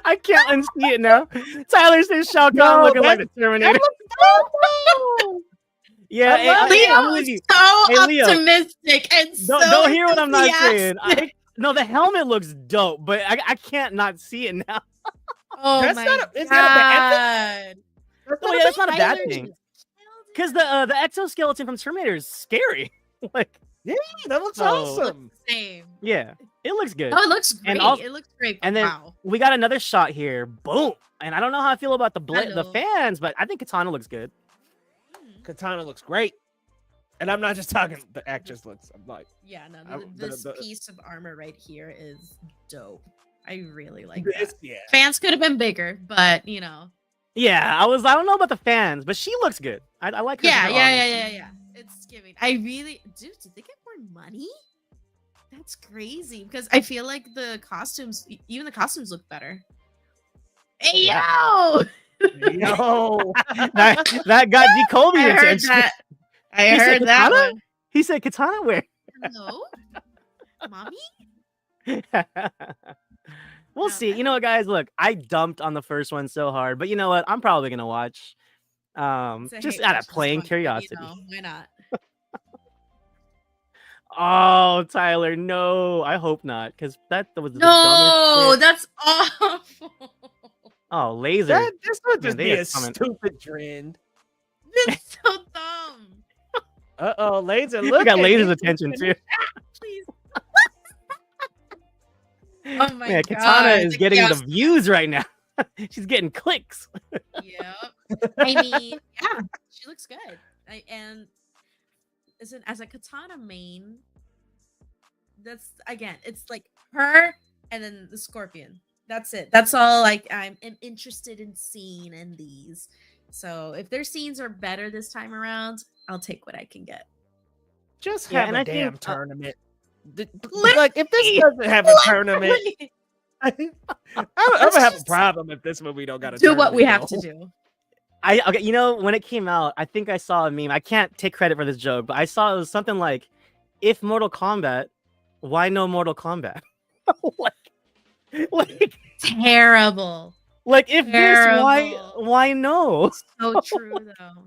I can't unsee it now. Tyler says Shao Kahn looking like the Terminator. Yeah, Leo is so optimistic and don't hear what I'm not saying. No, the helmet looks dope, but I can't not see it now. Oh my god! It's not a bad thing. Oh yeah, that's not a bad thing. Because the exoskeleton from Terminator is scary. Like, yeah, that looks awesome. Same. Yeah, it looks good. Oh, it looks great. It looks great. And then we got another shot here. Boom. And I don't know how I feel about the fans, but I think Katana looks good. Katana looks great. And I'm not just talking the actress looks. I'm like, this piece of armor right here is dope. I really like that. Yeah. Fans could have been bigger, but you know. Yeah, I don't know about the fans, but she looks good. I like her. Yeah. It's giving. Did they get more money? That's crazy because I feel like the costumes look better. Hey yo! Yo, that got Jacoby attention. I heard that one. He said Katana where? Hello? Mommy? We'll see. You know what, guys? Look, I dumped on the first one so hard, but you know what? I'm probably gonna watch. Just out of plain curiosity. Why not? Oh, Tyler, no. I hope not, because that was the dumbest shit. That's awful. Oh, laser. This would just be a stupid trend. It's so dumb. Laser. Look, got laser's attention too. Please. Oh my god. Katana is getting the views right now. She's getting clicks. Yep. I mean, yeah, she looks good. And as a Katana main, that's again, it's like her and then the Scorpion. That's it. That's all like I'm interested in seeing in these. So if their scenes are better this time around, I'll take what I can get. Just have a damn tournament. Like, if this doesn't have a tournament, I'm gonna have a problem if this movie don't got to do what we have to do. Okay, you know, when it came out, I think I saw a meme. I can't take credit for this joke, but I saw it was something like, if Mortal Kombat, why no Mortal Kombat? like terrible. Like, if this, why no? So true though.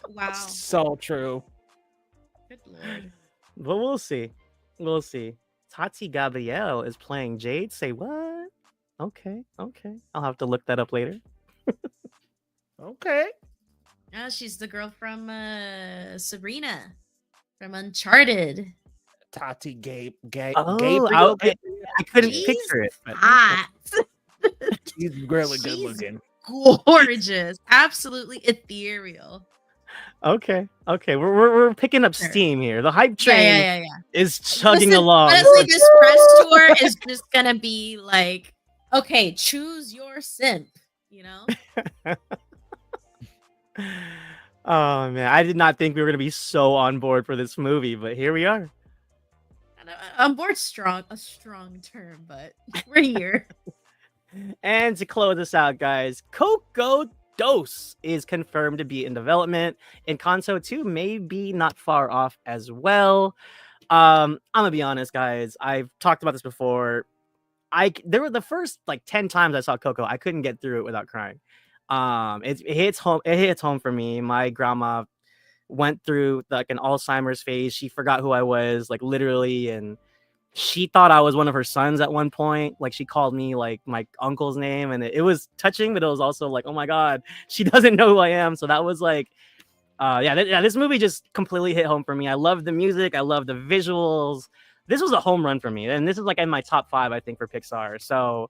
Wow. So true. Good lord. But we'll see. Tati Gabrielle is playing Jade. Say what? Okay. I'll have to look that up later. Okay. Oh, she's the girl from Sabrina from Uncharted. Tati Gabriel. I couldn't She's picture it. But hot. She's really good She's looking. gorgeous. Absolutely ethereal. Okay. We're picking up steam here. The hype train Yeah. is chugging along. Honestly, this press tour is just gonna be like, okay, choose your simp, you know? Oh man, I did not think we were gonna be so on board for this movie, but here we are. On board strong, a strong term, but we're here. And to close us out, guys, Coco Dos is confirmed to be in development. Encanto 2 may be not far off as well. I'm gonna be honest, guys. I've talked about this before. There were the first like 10 times I saw Coco, I couldn't get through it without crying. It hits home. It hits home for me. My grandma went through like an Alzheimer's phase. She forgot who I was, like literally, and she thought I was one of her sons at one point. Like she called me like my uncle's name, and it was touching, but it was also like, oh my god, she doesn't know who I am. So that was like, this movie just completely hit home for me. I love the music. I love the visuals. This was a home run for me, and this is like in my top 5, I think, for Pixar. So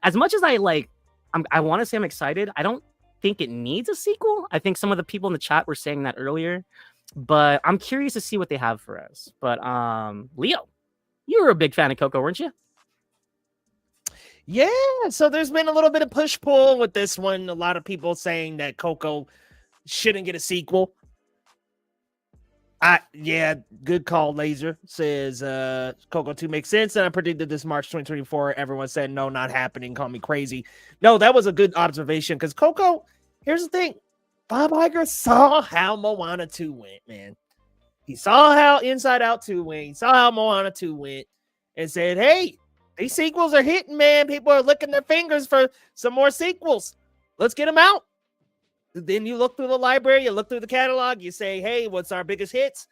as much as I want to say I'm excited, I don't think it needs a sequel. I think some of the people in the chat were saying that earlier, but I'm curious to see what they have for us. But Leo, you were a big fan of Coco, weren't you? Yeah, so there's been a little bit of push-pull with this one. A lot of people saying that Coco shouldn't get a sequel. Good call, Laser. Says Coco 2 makes sense, and I predicted this March 2024. Everyone said no, not happening. Call me crazy. No, that was a good observation, because Coco, here's the thing. Bob Iger saw how Moana 2 went, man. He saw how Inside Out 2 went. He saw how Moana 2 went, and said, hey, these sequels are hitting, man. People are licking their fingers for some more sequels. Let's get them out. Then you look through the library, you look through the catalog, you say, hey, what's our biggest hits?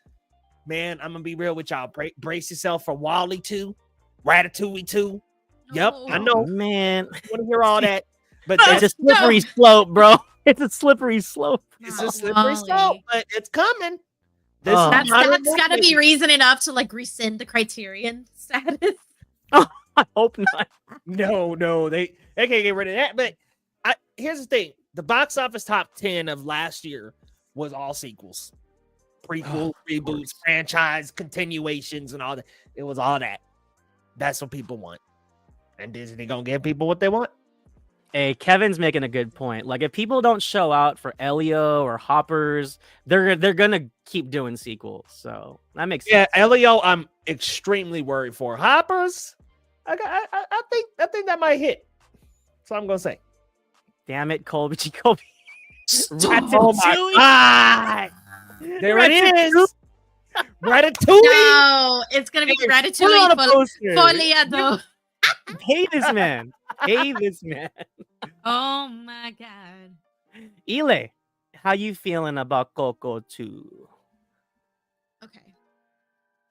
Man, I'm going to be real with y'all. Brace yourself for WALL-E 2, Ratatouille 2. Yep, I know. Man. I want to hear all that. But it's a slippery slope, bro. It's a slippery slope. It's a slippery slope, but it's coming. That's got to be reason enough to like rescind the Criterion status. Oh, I hope not. No, they can't get rid of that. But here's the thing. The box office top 10 of last year was all sequels, prequels, reboots, franchise, continuations, and all that. It was all that. That's what people want. And Disney gonna give people what they want. Hey, Kevin's making a good point. Like, if people don't show out for Elio or Hoppers, they're gonna keep doing sequels. So that makes sense. Yeah, Elio, I'm extremely worried for. Hoppers, I think that might hit. So I'm gonna say. Damn it, Colby. Oh my god! There it is. Ratatouille. No, it's gonna be Ratatouille Foliado. Hey, this man. Oh my god. Ile, how you feeling about Coco 2? Okay.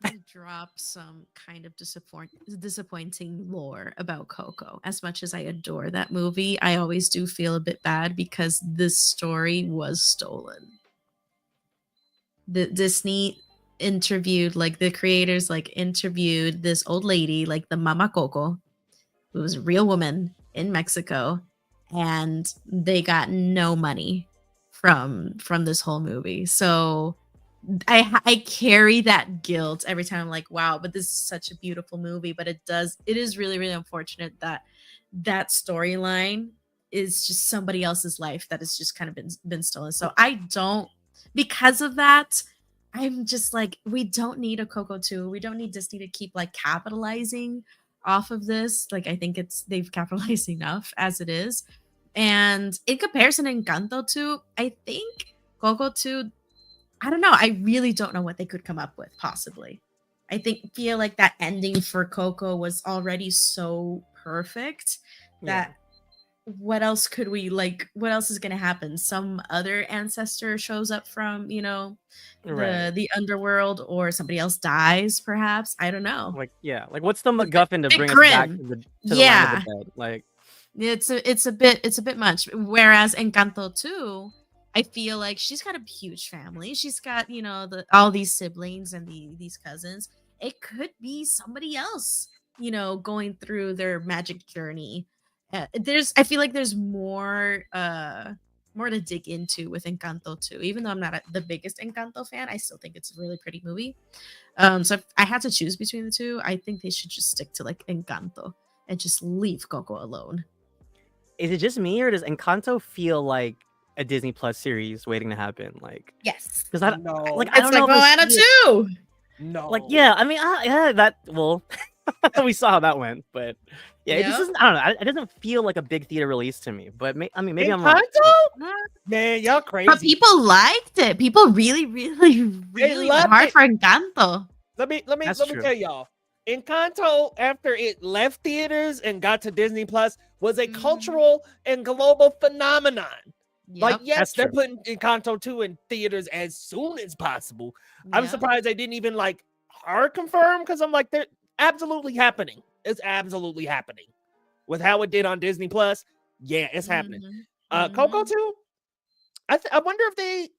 I'm gonna drop some kind of disappointing lore about Coco. As much as I adore that movie, I always do feel a bit bad because this story was stolen. The Disney interviewed, like the creators, like interviewed this old lady, like the Mama Coco, who was a real woman in Mexico, and they got no money from this whole movie. So I carry that guilt every time. I'm like, wow, but this is such a beautiful movie. But it is really, really unfortunate that that storyline is just somebody else's life that has just kind of been stolen. So because of that, I'm just like, we don't need a Coco 2. We don't need Disney to keep like capitalizing off of this. Like, I think they've capitalized enough as it is. And in comparison to Encanto 2, I think Coco 2, I don't know. I really don't know what they could come up with, possibly. I feel like that ending for Coco was already so perfect that what else could we like? What else is gonna happen? Some other ancestor shows up from Right. the underworld, or somebody else dies. Perhaps I don't know. Like, yeah, like what's the It's a MacGuffin to bit bring us back grim. to the land of the Yeah, dead? Like, it's a bit much. Whereas Encanto 2, I feel like she's got a huge family. She's got all these siblings and these cousins. It could be somebody else, going through their magic journey. I feel like there's more to dig into with Encanto 2. Even though I'm not the biggest Encanto fan, I still think it's a really pretty movie. So if I had to choose between the two, I think they should just stick to like Encanto and just leave Coco alone. is it just me or does Encanto feel like a Disney Plus series waiting to happen? Like, Yes. because I No. like I It's don't like know if Moana too. No. like yeah, I mean yeah that well we saw how that went, but yeah, it just Yep. isn't. I don't know. It doesn't feel like a big theater release to me. But I mean maybe I'm Encanto? wrong. Man, y'all crazy. But people liked it. People really, really, really went loved hard it. for Encanto. Let me That's true. tell y'all. Encanto, after it left theaters and got to Disney Plus, was a cultural and global phenomenon. Like, Yep. yes, That's they're true. putting Encanto 2 in theaters as soon as possible. I'm Yep. surprised they didn't even like hard confirm, because I'm like, they're absolutely happening. It's absolutely happening. With how it did on Disney Plus, yeah, it's happening. Mhm. Coco 2, I wonder if they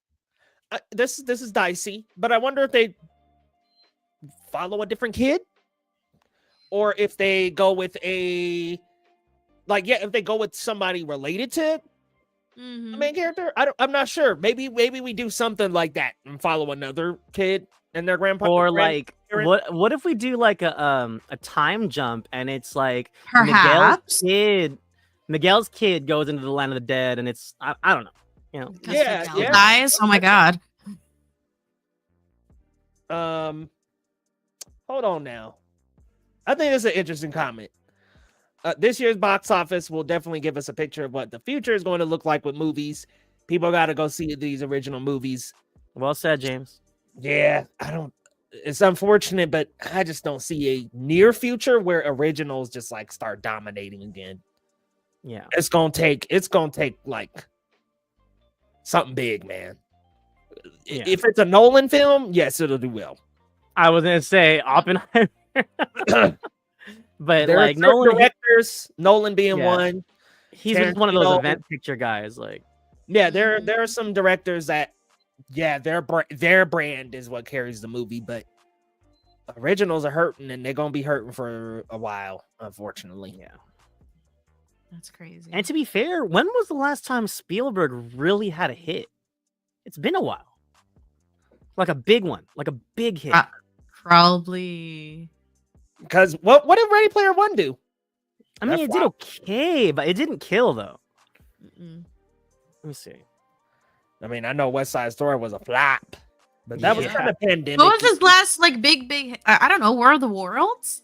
this is dicey, but I wonder if they follow a different kid, or if they go with if they go with somebody related to the Mhm. main character. I'm not sure. Maybe we do something like that and follow another kid and their grandpa. Or like grandparent. what if we do like a time jump and it's like Perhaps. Miguel's kid goes into the land of the dead and it's I don't know. You know. Because Yeah, Miguel yeah. dies. Oh my god. Hold on now. I think it's an interesting comment. This year's box office will definitely give us a picture of what the future is going to look like with movies. People got to go see these original movies. Well said, James. Yeah, it's unfortunate, but I just don't see a near future where originals just like start dominating again. Yeah. It's gonna take like something big, man. Yeah. If it's a Nolan film, yes, it'll do well. I was gonna say Oppenheimer. But There like are directors, Nolan being one. He's just one of those Tarantino. event picture guys. Like, Yeah, there are some directors that, yeah, their brand is what carries the movie, but originals are hurting, and they're gonna be hurting for a while, unfortunately. yeah. That's crazy. And to be fair, when was the last time Spielberg really had a hit? It's been a while. Like a big one, like a big hit. Probably. Because what did Ready Player One do? I mean, it did okay, but it didn't kill though. Mm-mm. Let me see. I mean, I know West Side Story was a flop, but that was Yeah. kind of pandemic. What was his last like big? I don't know. War of the Worlds.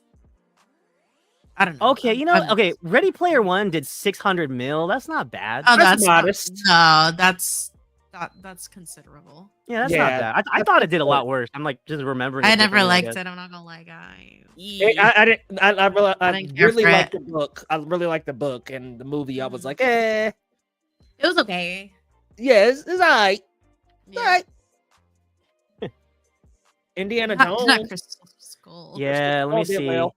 I don't know. Okay, okay. Ready Player One did 600 mil. That's not bad. Oh, That's modest. No, that's considerable. Yeah, that's Yeah, not bad. I thought it did a lot worse. I'm like just remembering. I it never differently, liked guess. it. I'm not gonna lie, guys. I didn't. I didn't care really for liked it. the book. I really liked the book, and the movie. I was like, eh, It was okay. yeah, it's all right. Yeah. All right. Indiana Jones. Not Crystal Skull. Yeah, let me Crystal Skull did see. well.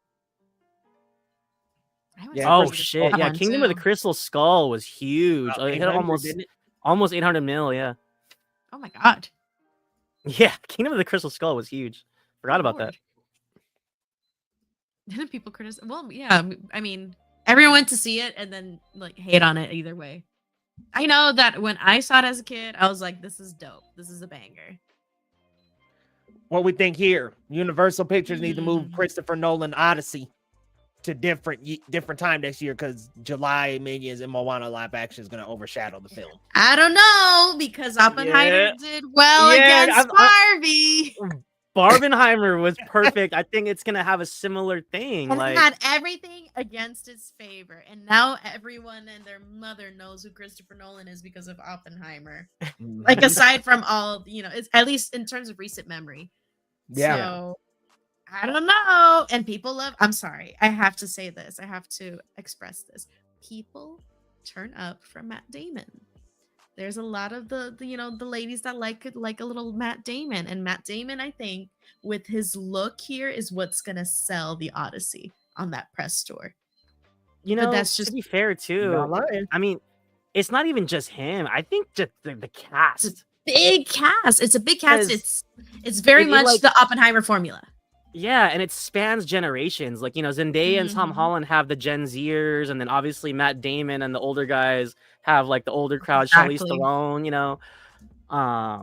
I haven't Yeah, seen Oh Crystal shit! Skull Yeah, one, Kingdom of the too. Crystal Skull was huge. About It hit 800, didn't it? almost 800 mil. Yeah, Oh my god. yeah. Kingdom of the Crystal Skull was huge. Forgot about that. Didn't people criticize? Well, yeah. I mean, everyone went to see it and then like hate on it either way. I know that when I saw it as a kid, I was like, "This is dope. This is a banger." What we think here? Universal Pictures need to move Christopher Nolan Odyssey to different time next year, because July Minions and Moana live action is going to overshadow the film. I don't know, because Oppenheimer did well Yeah, against Barbie. Barbenheimer was perfect. I think it's gonna have a similar thing. And Like, had everything against its favor. And now everyone and their mother knows who Christopher Nolan is because of Oppenheimer. Like, aside from all, it's at least in terms of recent memory. Yeah. So, I don't know. And people I'm sorry, I have to say this. I have to express this. People turn up from Matt Damon. There's a lot of the ladies that like a little Matt Damon, and Matt Damon, I think, with his look here, is what's gonna sell the Odyssey on that press tour. But that's just, to be fair too. I mean, it's not even just him. I think just the cast. It's a big cast. It's a big cast. It's very much the Oppenheimer formula. Yeah, and it spans generations. Like, Zendaya and Tom Holland have the Gen Zers, and then obviously Matt Damon and the older guys have like the older crowd, Charlize Theron,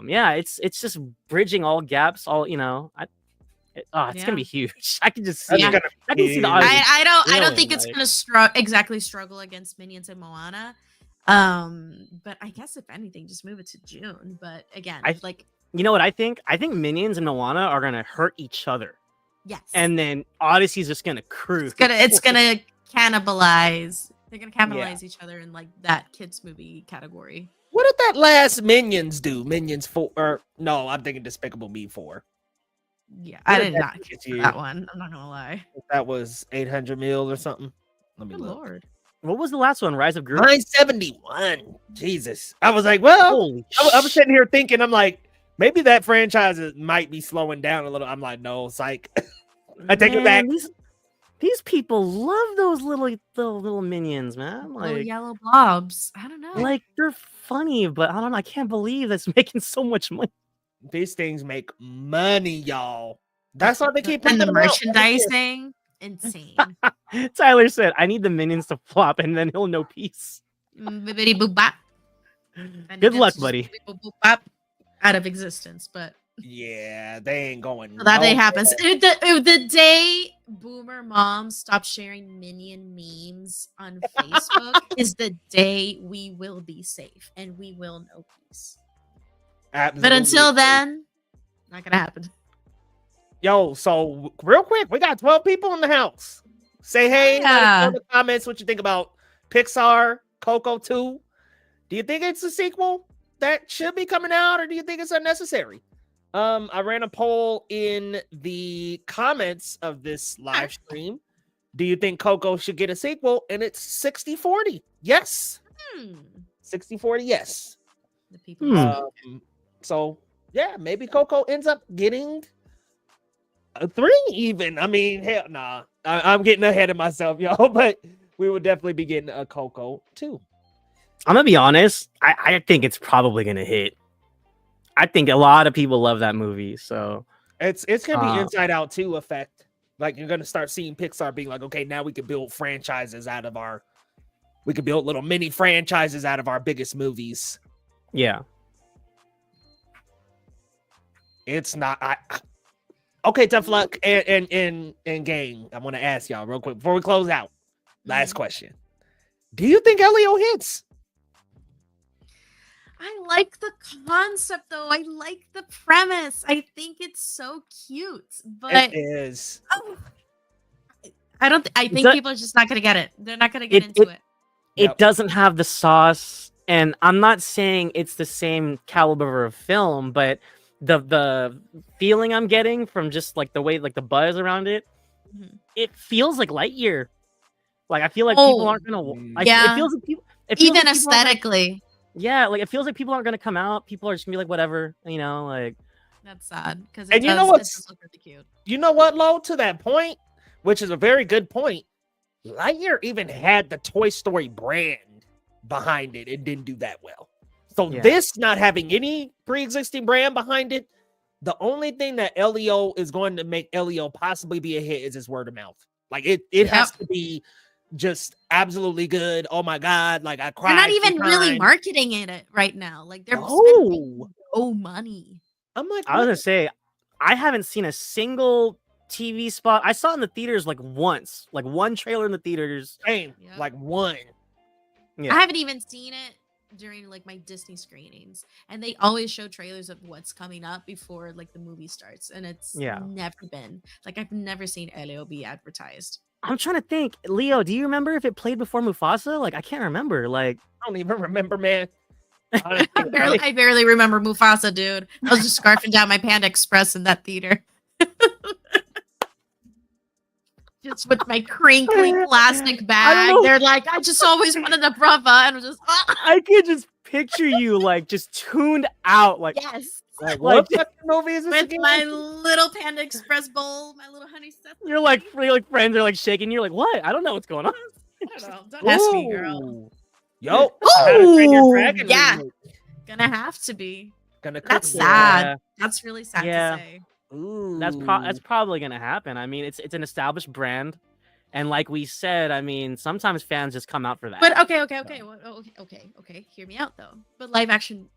yeah, it's just bridging all gaps, all it's gonna be huge. I can just see it. I can see the audience. I don't think it's gonna struggle against Minions and Moana. But I guess if anything, just move it to June. But again, you know what I think? I think Minions and Moana are gonna hurt each other. Yes. And then Odyssey's just gonna cruise. It's gonna cannibalize. They're gonna cannibalize each other in like that kids movie category. What did that last Minions do? Minions 4? Or no, I'm thinking Despicable Me 4. Yeah, I did not get that one. I'm not gonna lie. That was 800 mil or something. Let me look. Lord. What was the last one? Rise of Gru? 971. Jesus. I was like, well, I was sitting here thinking, I'm like, maybe that franchise might be slowing down a little. I'm like, no, psych. I take it back. These people love those little minions, man. Like little yellow blobs. I don't know. Like, they're funny, but I don't know. I can't believe that's making so much money. These things make money, y'all. That's why they keep putting the merchandising. Insane. Tyler said, I need the minions to flop and then he'll know peace. Bibbidi boop bop. Good luck, buddy. Out of existence, but yeah, they ain't going. So that day happens. The day boomer moms stop sharing minion memes on Facebook is the day we will be safe and we will know peace. Absolutely. But until then, not gonna happen. Yo, so real quick, we got 12 people in the house. Say hey, let us know in the comments what you think about Pixar Coco 2. Do you think it's a sequel that should be coming out, or do you think it's unnecessary? I ran a poll in the comments of this live stream. Do you think Coco should get a sequel? And it's 60-40. Yes. 60-40, yes. The people. So yeah, maybe Coco ends up getting a 3 even. I mean, hell nah. I'm getting ahead of myself, y'all, but we will definitely be getting a Coco 2. I'm gonna be honest. I think it's probably gonna hit. I think a lot of people love that movie, so it's gonna be Inside Out 2 effect. Like, you're gonna start seeing Pixar being like, okay, now we can build franchises out of we can build little mini franchises out of our biggest movies. Yeah. It's not. Okay, tough luck and gang. I want to ask y'all real quick before we close out. Last question: do you think Elio hits? I like the concept, though. I like the premise. I think it's so cute, but it is. I don't. I think people are just not going to get it. They're not going to get into it. It doesn't have the sauce, and I'm not saying it's the same caliber of film, but the feeling I'm getting from just like the way, like the buzz around it, it feels like Lightyear. Like, I feel like people aren't gonna. Like, it feels like people. Even like aesthetically. Yeah, like it feels like people aren't gonna come out. People are just gonna be like, whatever, like. That's sad because you know what's look really cute. You know what, Lo? To that point, which is a very good point. Lightyear even had the Toy Story brand behind it and didn't do that well. So this not having any pre-existing brand behind it, the only thing that Elio is going to make Elio possibly be a hit is his word of mouth. Like, it has to be just absolutely good. Oh my God. Like, I cried. They're not even really marketing it right now. Like, they're spending money. I'm like, I was gonna say, I haven't seen a single TV spot. I saw it in the theaters like once, like one trailer in the theaters. Same, like one. Yeah. I haven't even seen it during like my Disney screenings, and they always show trailers of what's coming up before like the movie starts, and it's never been like, I've never seen Elio be advertised. I'm trying to think, Leo, do you remember if it played before Mufasa? Like, I can't remember. Like, I don't even remember, man. I barely remember Mufasa, dude. I was just scarfing down my Panda Express in that theater. just with my crinkly plastic bag. They're like, I just always wanted a brava, and I'm just. I could just picture you like just tuned out, like yes, like what movie is this with again? my little Panda Express bowl, my little honey stuff. You're like friends are like shaking. You're like, what? I don't know what's going on. I don't know. Don't ask me, girl. Yo, How to Train Your Dragon yeah, remake. Gonna have to be. Gonna cook That's it. sad. Yeah. That's really sad Yeah. to say. Ooh. That's probably gonna happen. I mean, it's an established brand, and like we said, I mean, sometimes fans just come out for that. But okay. Hear me out though. But live action,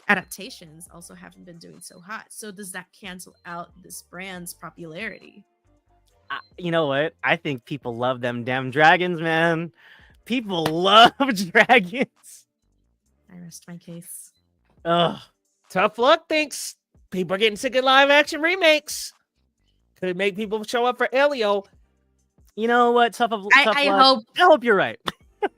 adaptations also haven't been doing so hot. So does that cancel out this brand's popularity? You know what? I think people love them damn dragons, man. People love dragons. I rest my case. Ugh. Tough luck, thanks. People are getting sick of live action remakes. Could make people show up for Elio. You know what? Tough luck. I hope you're right.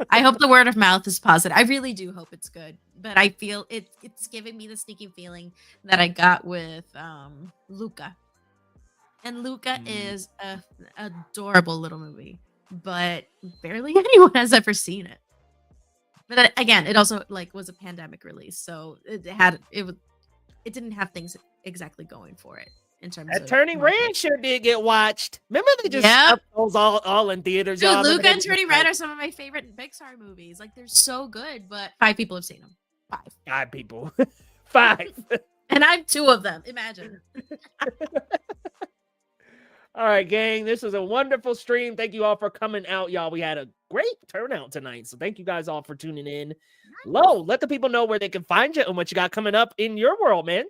I hope the word of mouth is positive. I really do hope it's good. But I feel it's giving me the sneaking feeling that I got with Luca. And Luca is an adorable little movie, but barely anyone has ever seen it. But again, it also was a pandemic release, so it didn't have things exactly going for it in terms of Turning Red sure did get watched. Remember they just stuck those all in theaters. Dude, y'all. Luca and Turning Red are some of my favorite Pixar movies. They're so good, but 5 people have seen them. 5 people. 5. And I'm 2 of them. Imagine. All right, gang. This was a wonderful stream. Thank you all for coming out, y'all. We had a great turnout tonight. So thank you guys all for tuning in. Nice. Lo, let the people know where they can find you and what you got coming up in your world, man.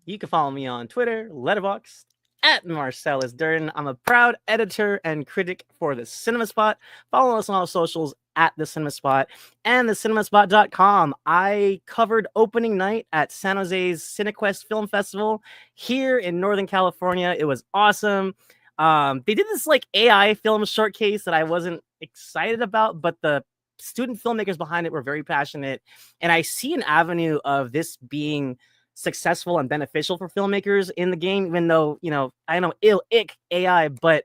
You can follow me on Twitter, Letterboxd, at Marcellus Durden. I'm a proud editor and critic for The Cinema Spot. Follow us on all socials at The Cinema Spot and thecinemasPot.com. I covered opening night at San Jose's CineQuest Film Festival here in Northern California. It was awesome. They did this AI film showcase that I wasn't excited about, but the student filmmakers behind it were very passionate. And I see an avenue of this being successful and beneficial for filmmakers in the game, even though, I know AI, but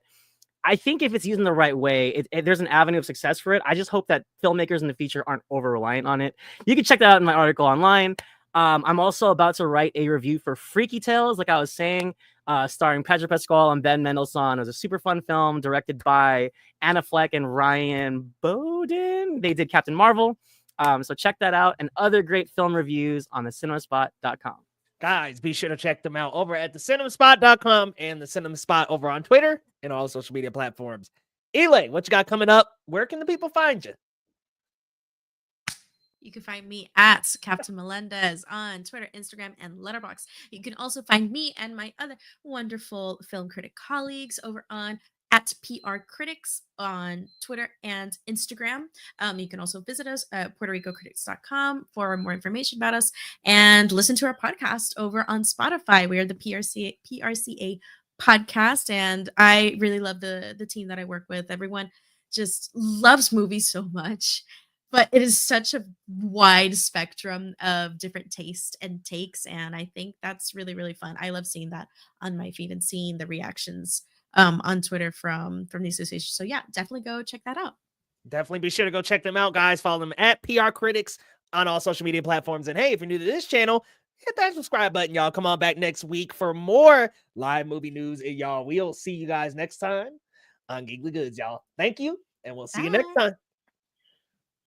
I think if it's used in the right way, there's an avenue of success for it. I just hope that filmmakers in the future aren't over-reliant on it. You can check that out in my article online. I'm also about to write a review for Freaky Tales, like I was saying, starring Pedro Pascal and Ben Mendelsohn. It was a super fun film directed by Anna Fleck and Ryan Bowden. They did Captain Marvel. So check that out and other great film reviews on thecinemasPot.com. Guys, be sure to check them out over at thecinemasPot.com and the Cinema Spot over on Twitter and all social media platforms. Eli, what you got coming up? Where can the people find you? You can find me at Captain Melendez on Twitter, Instagram, and Letterboxd. You can also find me and my other wonderful film critic colleagues over on at PR Critics on Twitter and Instagram. You can also visit us at PuertoRicoCritics.com for more information about us and listen to our podcast over on Spotify. We are the PRCA podcast, and I really love the team that I work with. Everyone just loves movies so much, but it is such a wide spectrum of different tastes and takes, and I think that's really, really fun. I love seeing that on my feed and seeing the reactions on Twitter from the association. So yeah, definitely go check that out. Definitely be sure to go check them out, guys. Follow them at PR Critics on all social media platforms. And hey, if you're new to this channel, hit that subscribe button, y'all. Come on back next week for more live movie news. And y'all, we'll see you guys next time on Geekly Goods, y'all. Thank you, and we'll see you next time.